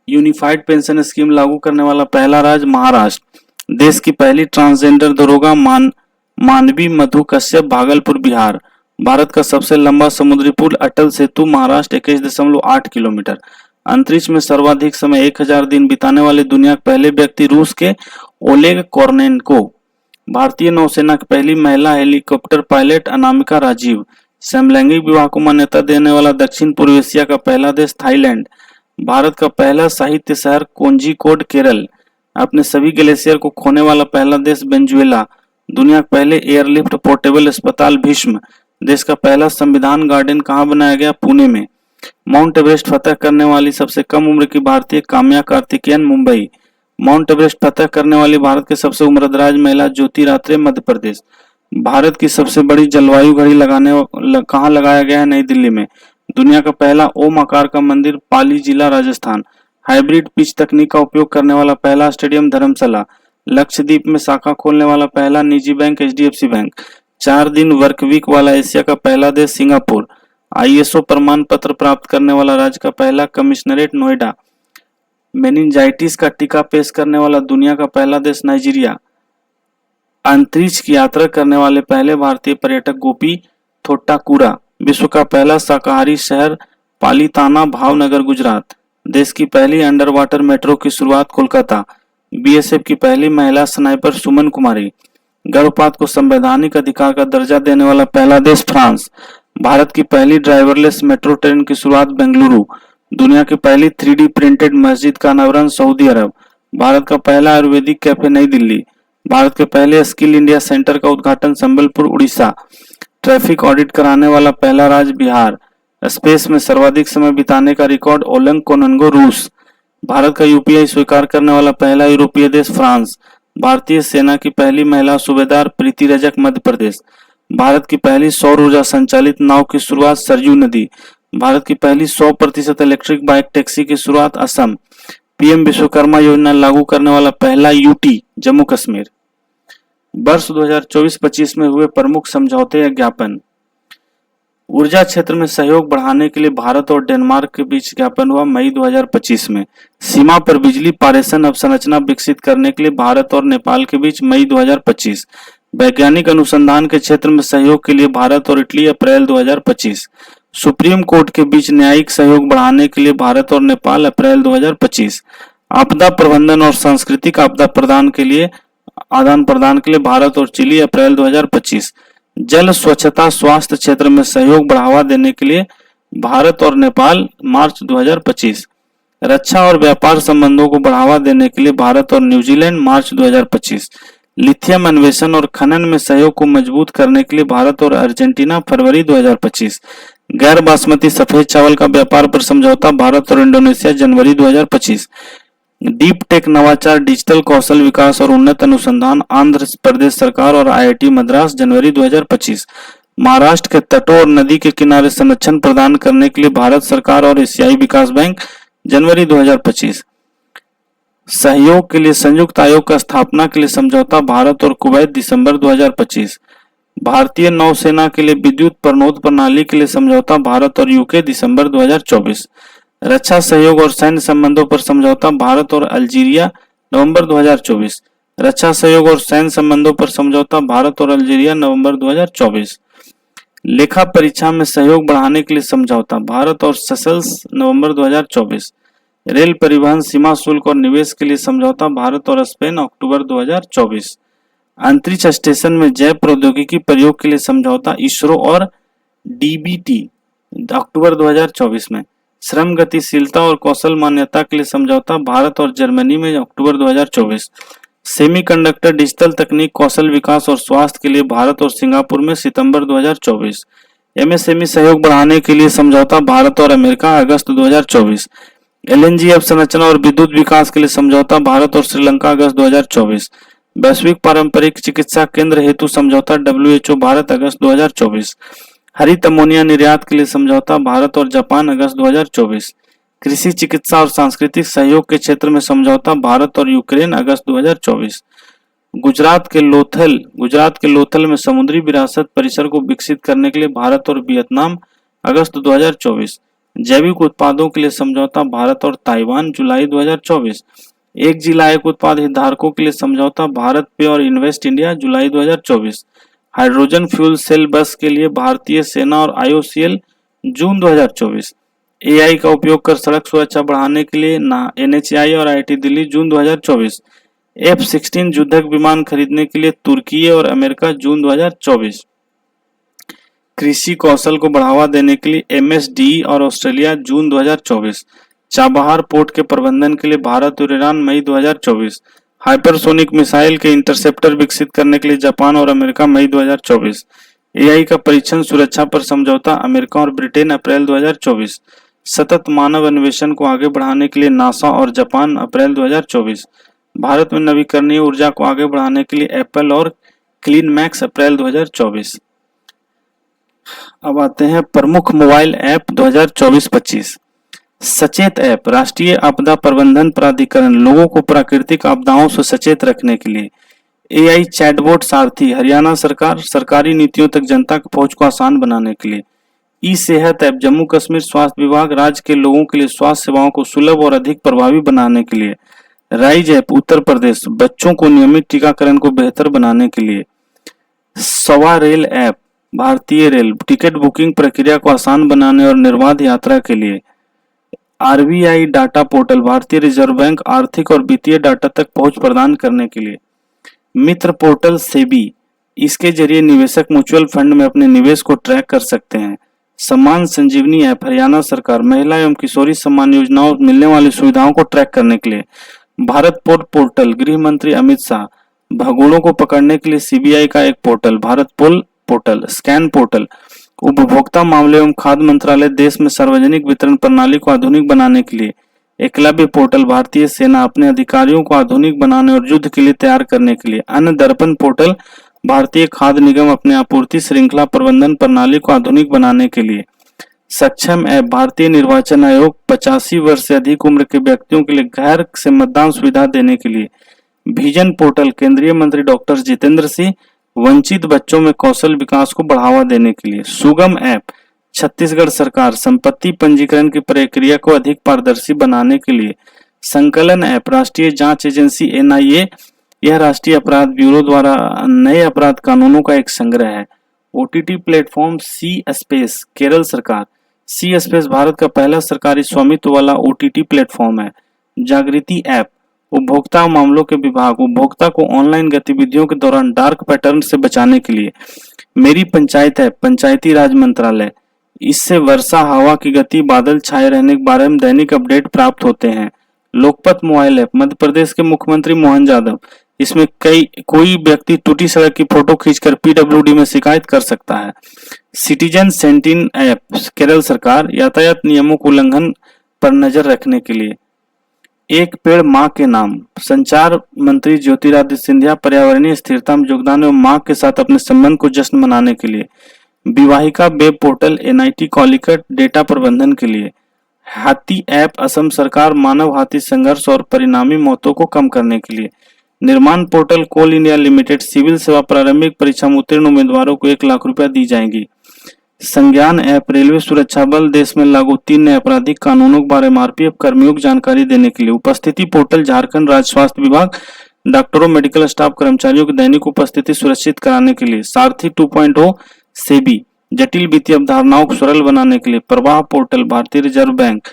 Unified pension scheme लागू करने वाला पहला राज्य महाराष्ट्र। देश की पहली ट्रांसजेंडर दरोगा मानवी मधु कश्यप भागलपुर बिहार। भारत का सबसे लंबा समुद्री पुल अटल सेतु महाराष्ट्र 21.8 किलोमीटर। अंतरिक्ष में सर्वाधिक समय 1000 दिन बिताने वाले दुनिया के पहले व्यक्ति रूस के ओलेग कोर्नेन्को। भारतीय नौसेना की पहली महिला हेलीकॉप्टर पायलट अनामिका राजीव। समलैंगिक विवाह को मान्यता देने वाला दक्षिण पूर्व एशिया का पहला देश थाईलैंड। भारत का पहला साहित्य शहर कोंजीकोड केरल। अपने सभी ग्लेशियर को खोने वाला पहला देश वेनेजुएला। दुनिया के पहले एयरलिफ्ट पोर्टेबल अस्पताल भीष्म। देश का पहला संविधान गार्डन कहाँ बनाया गया? पुणे में। माउंट एवरेस्ट फतह करने वाली सबसे कम उम्र की भारतीय काम्या कार्तिकेयन मुंबई। माउंट एवरेस्ट फतह करने वाली भारत के सबसे उम्रदराज महिला ज्योति रात्रे मध्य प्रदेश। भारत की सबसे बड़ी जलवायु घड़ी कहाँ लगाया गया है? नई दिल्ली में। दुनिया का पहला ओम आकार का मंदिर पाली जिला राजस्थान। हाइब्रिड पिच तकनीक का उपयोग करने वाला पहला स्टेडियम धर्मशाला। लक्षद्वीप में शाखा खोलने वाला पहला निजी बैंक एचडीएफसी बैंक। 4 दिन वर्क वीक वाला एशिया का पहला देश सिंगापुर। आईएसओ प्रमाण पत्र प्राप्त करने वाला राज्य का पहला कमिश्नरेट नोएडा। मेनिंजाइटिस का टीका पेश करने वाला दुनिया का पहला देश नाइजीरिया। अंतरिक्ष की यात्रा करने वाले पहले भारतीय पर्यटक गोपी थोट्टाकुरा। विश्व का पहला शाकाहारी शहर पालीताना भावनगर गुजरात। देश की पहली अंडर वाटर मेट्रो की शुरुआत कोलकाता। बीएसएफ की पहली महिला स्नाइपर सुमन कुमारी। गर्भपात को संवैधानिक अधिकार का दर्जा देने वाला पहला देश फ्रांस। भारत की पहली ड्राइवरलेस मेट्रो ट्रेन की शुरुआत बेंगलुरु। दुनिया की पहली 3D प्रिंटेड मस्जिद का अनावरण सऊदी अरब। भारत का पहला आयुर्वेदिक कैफे नई दिल्ली। भारत के पहले स्किल इंडिया सेंटर का उद्घाटन संबलपुर उड़ीसा। ट्रैफिक ऑडिट कराने वाला पहला राज्य बिहार। स्पेस में सर्वाधिक समय बिताने का रिकॉर्ड ओलंग कोनंगो रूस। भारत का यूपीआई स्वीकार करने वाला पहला यूरोपीय देश फ्रांस। भारतीय सेना की पहली महिला सूबेदार प्रीति रजक मध्य प्रदेश। भारत की पहली सौर ऊर्जा संचालित नाव की शुरुआत सरयू नदी। भारत की पहली 100% इलेक्ट्रिक बाइक टैक्सी की शुरुआत असम। पीएम विश्वकर्मा योजना लागू करने वाला पहला यूटी जम्मू कश्मीर। वर्ष 2024-25 में हुए प्रमुख समझौते या ज्ञापन। ऊर्जा क्षेत्र में सहयोग बढ़ाने के लिए भारत और डेनमार्क के बीच ज्ञापन हुआ मई 2025 में। सीमा पर बिजली पारेषण अवसंरचना विकसित करने के लिए भारत और नेपाल के बीच मई 2025। वैज्ञानिक अनुसंधान के क्षेत्र में सहयोग के लिए भारत और इटली अप्रैल 2025। सुप्रीम कोर्ट के बीच न्यायिक सहयोग बढ़ाने के लिए भारत और नेपाल अप्रैल 2025। आपदा प्रबंधन और सांस्कृतिक आपदा प्रदान के लिए आदान प्रदान के लिए भारत और चिली अप्रैल 2025। जल स्वच्छता स्वास्थ्य क्षेत्र में सहयोग बढ़ावा देने के लिए भारत और नेपाल मार्च 2025। रक्षा और व्यापार संबंधों को बढ़ावा देने के लिए भारत और न्यूजीलैंड मार्च 2025। लिथियम अन्वेषण और खनन में सहयोग को मजबूत करने के लिए भारत और अर्जेंटीना फरवरी 2025। गैर बासमती सफेद चावल का व्यापार पर समझौता भारत और इंडोनेशिया जनवरी 2025। डीप टेक नवाचार डिजिटल कौशल विकास और उन्नत अनुसंधान आंध्र प्रदेश सरकार और आईआईटी मद्रास जनवरी 2025। महाराष्ट्र के तटों और नदी के किनारे संरक्षण प्रदान करने के लिए भारत सरकार और एशियाई विकास बैंक जनवरी 2025। सहयोग के लिए संयुक्त आयोग का स्थापना के लिए समझौता भारत और कुवैत दिसंबर 2025। भारतीय नौसेना के लिए विद्युत प्रणोद प्रणाली के लिए समझौता भारत और यूके दिसंबर 2024। रक्षा सहयोग और सैन्य संबंधों पर समझौता भारत और अल्जीरिया नवंबर 2024। रक्षा सहयोग और सैन्य संबंधों पर समझौता भारत और अल्जीरिया नवंबर 2024। लेखा परीक्षा में सहयोग बढ़ाने के लिए समझौता भारत और सेशल्स नवंबर 2024। रेल परिवहन सीमा शुल्क और निवेश के लिए समझौता भारत और स्पेन अक्टूबर 2024। अंतरिक्ष स्टेशन में जैव प्रौद्योगिकी प्रयोग के लिए समझौता इसरो और डीबीटी अक्टूबर 2024 में। श्रम गतिशीलता और कौशल मान्यता के लिए समझौता भारत और जर्मनी में अक्टूबर 2024। सेमीकंडक्टर डिजिटल तकनीक कौशल विकास और स्वास्थ्य के लिए भारत और सिंगापुर में सितंबर 2024। एमएसएमई सहयोग बढ़ाने के लिए समझौता भारत और अमेरिका अगस्त 2024। एलएनजी अवसंरचना और विद्युत विकास के लिए समझौता भारत और श्रीलंका अगस्त 2024। वैश्विक पारंपरिक चिकित्सा केंद्र हेतु समझौता डब्ल्यूएचओ भारत अगस्त 2024। हरित अमोनिया निर्यात के लिए समझौता भारत और जापान अगस्त 2024। कृषि चिकित्सा और सांस्कृतिक सहयोग के क्षेत्र में समझौता भारत और यूक्रेन अगस्त 2024। गुजरात के लोथल में समुद्री विरासत परिसर को विकसित करने के लिए भारत और वियतनाम अगस्त 2024। जैविक उत्पादों के लिए समझौता भारत और ताइवान जुलाई 2024। एक जिला एक उत्पाद हितधारकों के लिए समझौता भारत पे और इन्वेस्ट इंडिया जुलाई 2024। हाइड्रोजन फ्यूल सेल बस के लिए भारतीय सेना और आईओसीएल जून 2024। एआई का उपयोग कर सड़क सुरक्षा बढ़ाने के लिए एनएचएआई और आईआईटी दिल्ली जून 2024। F-16 युद्धक विमान खरीदने के लिए तुर्की और अमेरिका जून 2024। कृषि कौशल को बढ़ावा देने के लिए एमएसडीई और ऑस्ट्रेलिया जून 2024। चाबहार पोर्ट के प्रबंधन के लिए भारत और ईरान मई 2024। हाइपरसोनिक मिसाइल के इंटरसेप्टर विकसित करने के लिए जापान और अमेरिका मई 2024। एआई का परीक्षण सुरक्षा पर समझौता अमेरिका और ब्रिटेन अप्रैल 2024। सतत मानव अन्वेषण को आगे बढ़ाने के लिए नासा और जापान अप्रैल 2024। भारत में नवीकरणीय ऊर्जा को आगे बढ़ाने के लिए एप्पल और क्लीन मैक्स अप्रैल 2024। अब आते हैं प्रमुख मोबाइल ऐप 2024-25। सचेत ऐप राष्ट्रीय आपदा प्रबंधन प्राधिकरण लोगों को प्राकृतिक आपदाओं से सचेत रखने के लिए। एआई चैटबॉट सारथी हरियाणा सरकार सरकारी नीतियों तक जनता की पहुंच को आसान बनाने के लिए। ई सेहत ऐप जम्मू कश्मीर स्वास्थ्य विभाग राज्य के लोगों के लिए स्वास्थ्य सेवाओं को सुलभ और अधिक प्रभावी बनाने के लिए। राइज ऐप उत्तर प्रदेश बच्चों को नियमित टीकाकरण को बेहतर बनाने के लिए। सवा रेल ऐप भारतीय रेल टिकट बुकिंग प्रक्रिया को आसान बनाने और निर्बाध यात्रा के लिए। आरबीआई डाटा पोर्टल भारतीय रिजर्व बैंक आर्थिक और वित्तीय डाटा तक पहुंच प्रदान करने के लिए। मित्र पोर्टल सेबी इसके जरिए निवेशक म्यूचुअल फंड में अपने निवेश को ट्रैक कर सकते हैं। सम्मान संजीवनी ऐप हरियाणा सरकार महिला एवं किशोरी सम्मान योजनाओं मिलने वाली सुविधाओं को ट्रैक करने के लिए। भारत पोर्ट पोर्टल गृह मंत्री अमित शाह भगोड़ों को पकड़ने के लिए सीबीआई का एक पोर्टल भारत पोल पोर्टल। स्कैन पोर्टल उपभोक्ता मामले एवं खाद्य मंत्रालय देश में सार्वजनिक वितरण प्रणाली को आधुनिक बनाने के लिए। एकलव्य पोर्टल भारतीय सेना अपने अधिकारियों को आधुनिक बनाने और युद्ध के लिए तैयार करने के लिए। अन्न दर्पण पोर्टल भारतीय खाद्य निगम अपने आपूर्ति श्रृंखला प्रबंधन प्रणाली को आधुनिक बनाने के लिए। सक्षम ऐप भारतीय निर्वाचन आयोग 85 वर्ष से अधिक उम्र के व्यक्तियों के लिए घर से मतदान सुविधा देने के लिए। विजन पोर्टल केंद्रीय मंत्री डॉक्टर जितेंद्र सिंह वंचित बच्चों में कौशल विकास को बढ़ावा देने के लिए। सुगम ऐप छत्तीसगढ़ सरकार संपत्ति पंजीकरण की प्रक्रिया को अधिक पारदर्शी बनाने के लिए। संकलन ऐप राष्ट्रीय जांच एजेंसी एनआईए यह राष्ट्रीय अपराध ब्यूरो द्वारा नए अपराध कानूनों का एक संग्रह है। ओटीटी प्लेटफॉर्म सी स्पेस केरल सरकार सी स्पेस भारत का पहला सरकारी स्वामित्व वाला ओटीटी प्लेटफॉर्म है। जागृति ऐप उपभोक्ता मामलों के विभाग उपभोक्ता को ऑनलाइन गतिविधियों के दौरान डार्क पैटर्न से बचाने के लिए। मेरी पंचायत ऐप पंचायती राज मंत्रालय इससे वर्षा हवा की गति बादल छाए रहने के बारे में दैनिक अपडेट प्राप्त होते हैं। लोकपत मोबाइल ऐप मध्य प्रदेश के मुख्यमंत्री मोहन यादव इसमें कोई व्यक्ति टूटी सड़क की फोटो खींचकर पीडब्ल्यूडी में शिकायत कर सकता है। सिटीजन सेंटिन ऐप केरल सरकार यातायात नियमों को उल्लंघन पर नजर रखने के लिए। एक पेड़ माँ के नाम संचार मंत्री ज्योतिरादित्य सिंधिया पर्यावरणीय स्थिरता में योगदान एवं माँ के साथ अपने संबंध को जश्न मनाने के लिए। विवाहिका वेब पोर्टल एनआईटी कॉलिकट डेटा प्रबंधन के लिए। हाथी ऐप असम सरकार मानव हाथी संघर्ष और परिणामी मौतों को कम करने के लिए। निर्माण पोर्टल कोल इंडिया लिमिटेड सिविल सेवा प्रारंभिक परीक्षा में उत्तीर्ण उम्मीदवारों को 1 लाख रुपया दी जाएंगी। संज्ञान ऐप रेलवे सुरक्षा बल देश में लागू 3 नए आपराधिक कानूनों के बारे में आरपीएफ कर्मियों को जानकारी देने के लिए। उपस्थिति पोर्टल झारखंड राज्य स्वास्थ्य विभाग डॉक्टरों मेडिकल स्टाफ कर्मचारियों की दैनिक उपस्थिति सुरक्षित कराने के लिए। सारथी 2.0 सेबी जटिल वित्तीय अवधारणाओं को सरल बनाने के लिए। प्रवाह पोर्टल भारतीय रिजर्व बैंक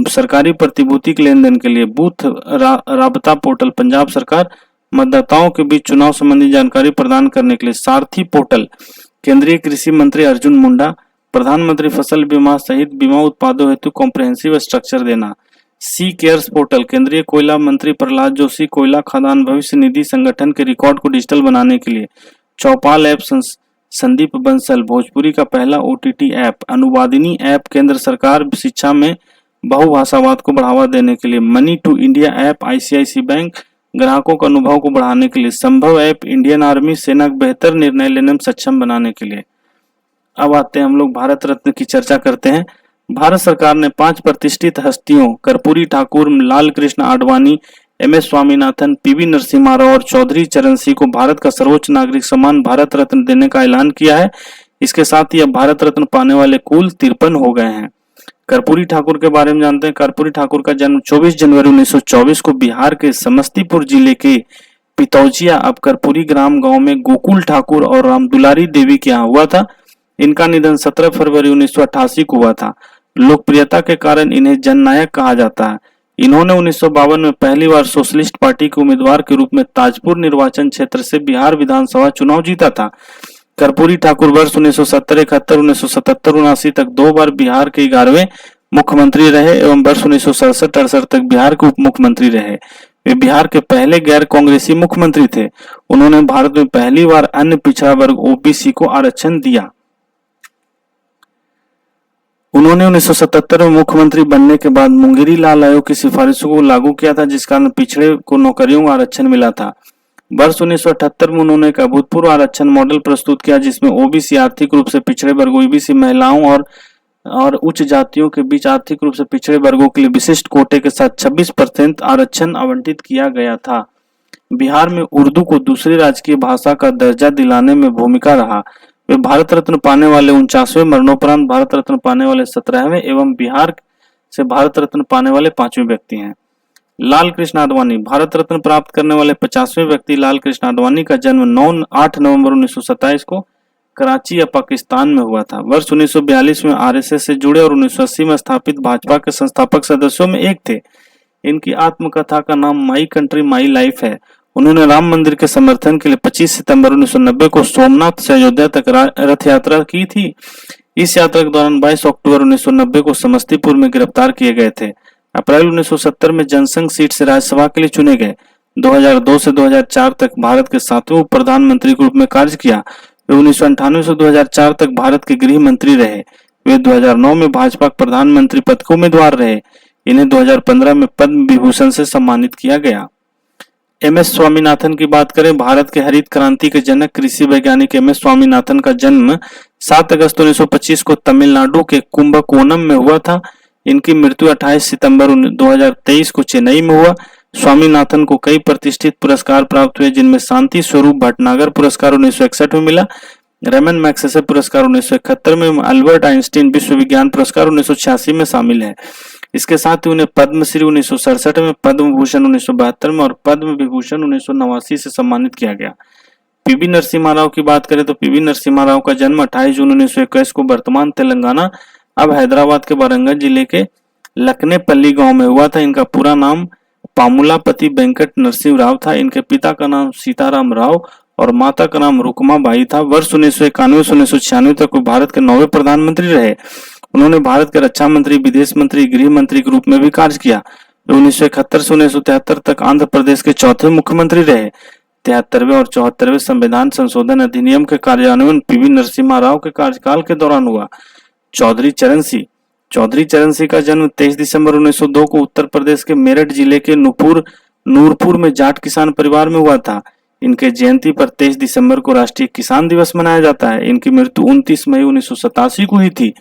सरकारी प्रतिभूति के लेन देन के लिए। बूथ राबता पोर्टल पंजाब सरकार मतदाताओं के बीच चुनाव संबंधी जानकारी प्रदान करने के लिए। सारथी पोर्टल केंद्रीय कृषि मंत्री अर्जुन मुंडा प्रधानमंत्री फसल बीमा सहित बीमा उत्पादों हेतु कॉम्प्रिहेंसिव स्ट्रक्चर देना। सी केयर्स पोर्टल, केंद्रीय कोयला मंत्री प्रहलाद जोशी कोयला खदान भविष्य निधि संगठन के रिकॉर्ड को डिजिटल बनाने के लिए। चौपाल ऐप, संदीप बंसल, भोजपुरी का पहला ओटीटी ऐप। अनुवादिनी ऐप, केंद्र सरकार शिक्षा में बहुभाषावाद को बढ़ावा देने के लिए। Money to India app, ICICI bank, ग्राहकों के अनुभव को बढ़ाने के लिए। संभव ऐप, इंडियन आर्मी सेना को बेहतर निर्णय लेने में सक्षम बनाने के लिए। अब आते हैं हम लोग भारत रत्न की चर्चा करते हैं। भारत सरकार ने 5 प्रतिष्ठित हस्तियों कर्पूरी ठाकुर, लाल कृष्ण आडवाणी, एमएस स्वामीनाथन, पीवी नरसिम्हा राव और चौधरी चरण सिंह को भारत का सर्वोच्च नागरिक सम्मान भारत रत्न देने का ऐलान किया है। इसके साथ ही अब भारत रत्न पाने वाले कुल 53 हो गए हैं। कर्पूरी ठाकुर के बारे में जानते हैं। कर्पूरी ठाकुर का जन्म 24 जनवरी 1924 को बिहार के समस्तीपुर जिले के पितौजिया अब कर्पूरी ग्राम गांव में गोकुल ठाकुर और रामदुलारी देवी के यहाँ हुआ था। इनका निधन 17 फरवरी 1988 को हुआ था। लोकप्रियता के कारण इन्हें जननायक कहा जाता है। इन्होंने 1952 में पहली बार सोशलिस्ट पार्टी के उम्मीदवार के रूप में ताजपुर निर्वाचन क्षेत्र से बिहार विधानसभा चुनाव जीता था। कर्पूरी ठाकुर वर्ष 1970, 71, 1977, 79 तक 2 बार बिहार के 11वें मुख्यमंत्री रहे एवं वर्ष 1967, 68 तक बिहार के उप मुख्यमंत्री रहे। वे बिहार के पहले गैर कांग्रेसी मुख्यमंत्री थे। उन्होंने भारत में पहली बार अन्य पिछड़ा वर्ग ओबीसी को आरक्षण दिया। उन्होंने 1977 में मुख्यमंत्री बनने के बाद मुंगेरी लाल आयोग की सिफारिशों को लागू किया था, जिस कारण पिछड़े को नौकरियों का आरक्षण मिला था। वर्ष 1978 में उन्होंने एक अभूतपूर्व आरक्षण मॉडल प्रस्तुत किया, जिसमें ओबीसी, आर्थिक रूप से पिछड़े वर्ग, ओबीसी महिलाओं और उच्च जातियों के बीच आर्थिक रूप से पिछड़े वर्गों के लिए विशिष्ट कोटे के साथ 26% आरक्षण आवंटित किया गया था। बिहार में उर्दू को दूसरी राजकीय भाषा का दर्जा दिलाने में भूमिका रहा। वे भारत रत्न पाने वाले 49वें, मरणोपरांत भारत रत्न पाने वाले 17वें एवं बिहार से भारत रत्न पाने वाले 5वें व्यक्ति हैं। लाल कृष्ण आडवाणी, भारत रत्न प्राप्त करने वाले 50वें व्यक्ति लाल कृष्ण आडवाणी का जन्म 8 नवंबर 1927 को कराची या पाकिस्तान में हुआ था। वर्ष 1942 में आरएसएस से जुड़े और 1980 में स्थापित भाजपा के संस्थापक सदस्यों में एक थे। इनकी आत्मकथा का नाम माई कंट्री माई लाइफ है। उन्होंने राम मंदिर के समर्थन के लिए 25 सितंबर 1990 को सोमनाथ से अयोध्या तक रथ यात्रा की थी। इस यात्रा के दौरान 22 अक्टूबर 1990 को समस्तीपुर में गिरफ्तार किए गए थे। अप्रैल 1970 में जनसंघ सीट से राज्यसभा के लिए चुने गए। 2002 से 2004 तक भारत के 7वें उप प्रधानमंत्री के रूप में कार्य किया। वे 1998 से 2004 तक भारत के गृह मंत्री रहे। वे 2009 में भाजपा प्रधानमंत्री पद के उम्मीदवार रहे। इन्हें 2015 में पद्म विभूषण से सम्मानित किया गया। एमएस स्वामीनाथन की बात करें, भारत के हरित क्रांति के जनक कृषि वैज्ञानिक एमएस स्वामीनाथन का जन्म 7 अगस्त 1925 को तमिलनाडु के कुंभकोणम में हुआ था। इनकी मृत्यु 28 सितंबर 2023 को चेन्नई में हुआ। स्वामीनाथन को कई प्रतिष्ठित पुरस्कार प्राप्त हुए, जिनमें शांति स्वरूप भटनागर पुरस्कार 1961 में मिला, रेमन मैग्सेसे पुरस्कार 1971 में, अल्बर्ट आइंस्टीन विश्व विज्ञान पुरस्कार 1986 में शामिल है। इसके साथ ही उन्हें पद्मश्री 1967 में, पद्म भूषण 1972 में और पद्म विभूषण 1989 से सम्मानित किया गया। पीवी नरसिम्हा राव की बात करें तो पीवी नरसिम्हा राव का जन्म 28 जून 1921 को वर्तमान तेलंगाना अब हैदराबाद के वारंगल जिले के लकनेपल्ली गांव में हुआ था। इनका पूरा नाम पामुलापति वेंकट नरसिंह राव था। इनके पिता का नाम सीताराम राव और माता का नाम रुकमा बाई था। वर्ष 1991 से 1996 तक वो भारत के 9वें प्रधानमंत्री रहे। उन्होंने भारत के रक्षा मंत्री, विदेश मंत्री, गृह मंत्री के रूप में भी कार्य किया। 1971 से 1973 तक आंध्र प्रदेश के 4थे मुख्यमंत्री रहे। 73वें और 74वें संविधान संशोधन अधिनियम के कार्यान्वयन पीवी नरसिम्हा राव के कार्यकाल के दौरान हुआ। चौधरी चरण सिंह का जन्म 23 दिसंबर 1902 को उत्तर प्रदेश के मेरठ जिले के नूरपुर में जाट किसान परिवार में हुआ था। इनके जयंती पर 23 दिसंबर को राष्ट्रीय किसान दिवस मनाया जाता है। इनकी मृत्यु 29 मई 1987 को हुई थी।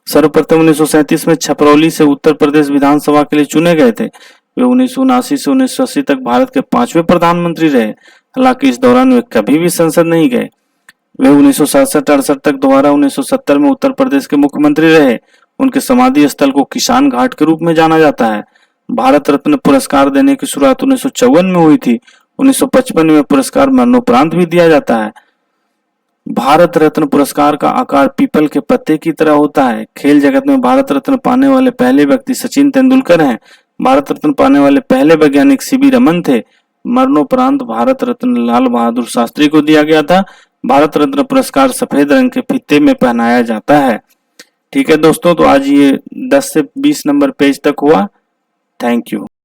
सर्वप्रथम 1937 में छपरौली से उत्तर प्रदेश विधानसभा के लिए चुने गए थे। वे 1979 से 1980 तक भारत के 5वें प्रधानमंत्री रहे। हालांकि इस दौरान वे कभी भी संसद नहीं गए। वे 1967-68 तक दोबारा 1970 में उत्तर प्रदेश के मुख्यमंत्री रहे। उनके समाधि स्थल को किसान घाट के रूप में जाना जाता है। भारत रत्न पुरस्कार देने की शुरुआत 1954 में हुई थी। 1955 में पुरस्कार मरणोपरांत भी दिया जाता है। भारत रत्न पुरस्कार का आकार पीपल के पत्ते की तरह होता है। खेल जगत में भारत रत्न पाने वाले पहले व्यक्ति सचिन तेंदुलकर हैं। भारत रत्न पाने वाले पहले वैज्ञानिक सीवी रमन थे। मरणोपरांत भारत रत्न लाल बहादुर शास्त्री को दिया गया था। भारत रत्न पुरस्कार सफेद रंग के फीते में पहनाया जाता है। ठीक है दोस्तों, तो आज ये 10 से 20 नंबर पेज तक हुआ। Thank you.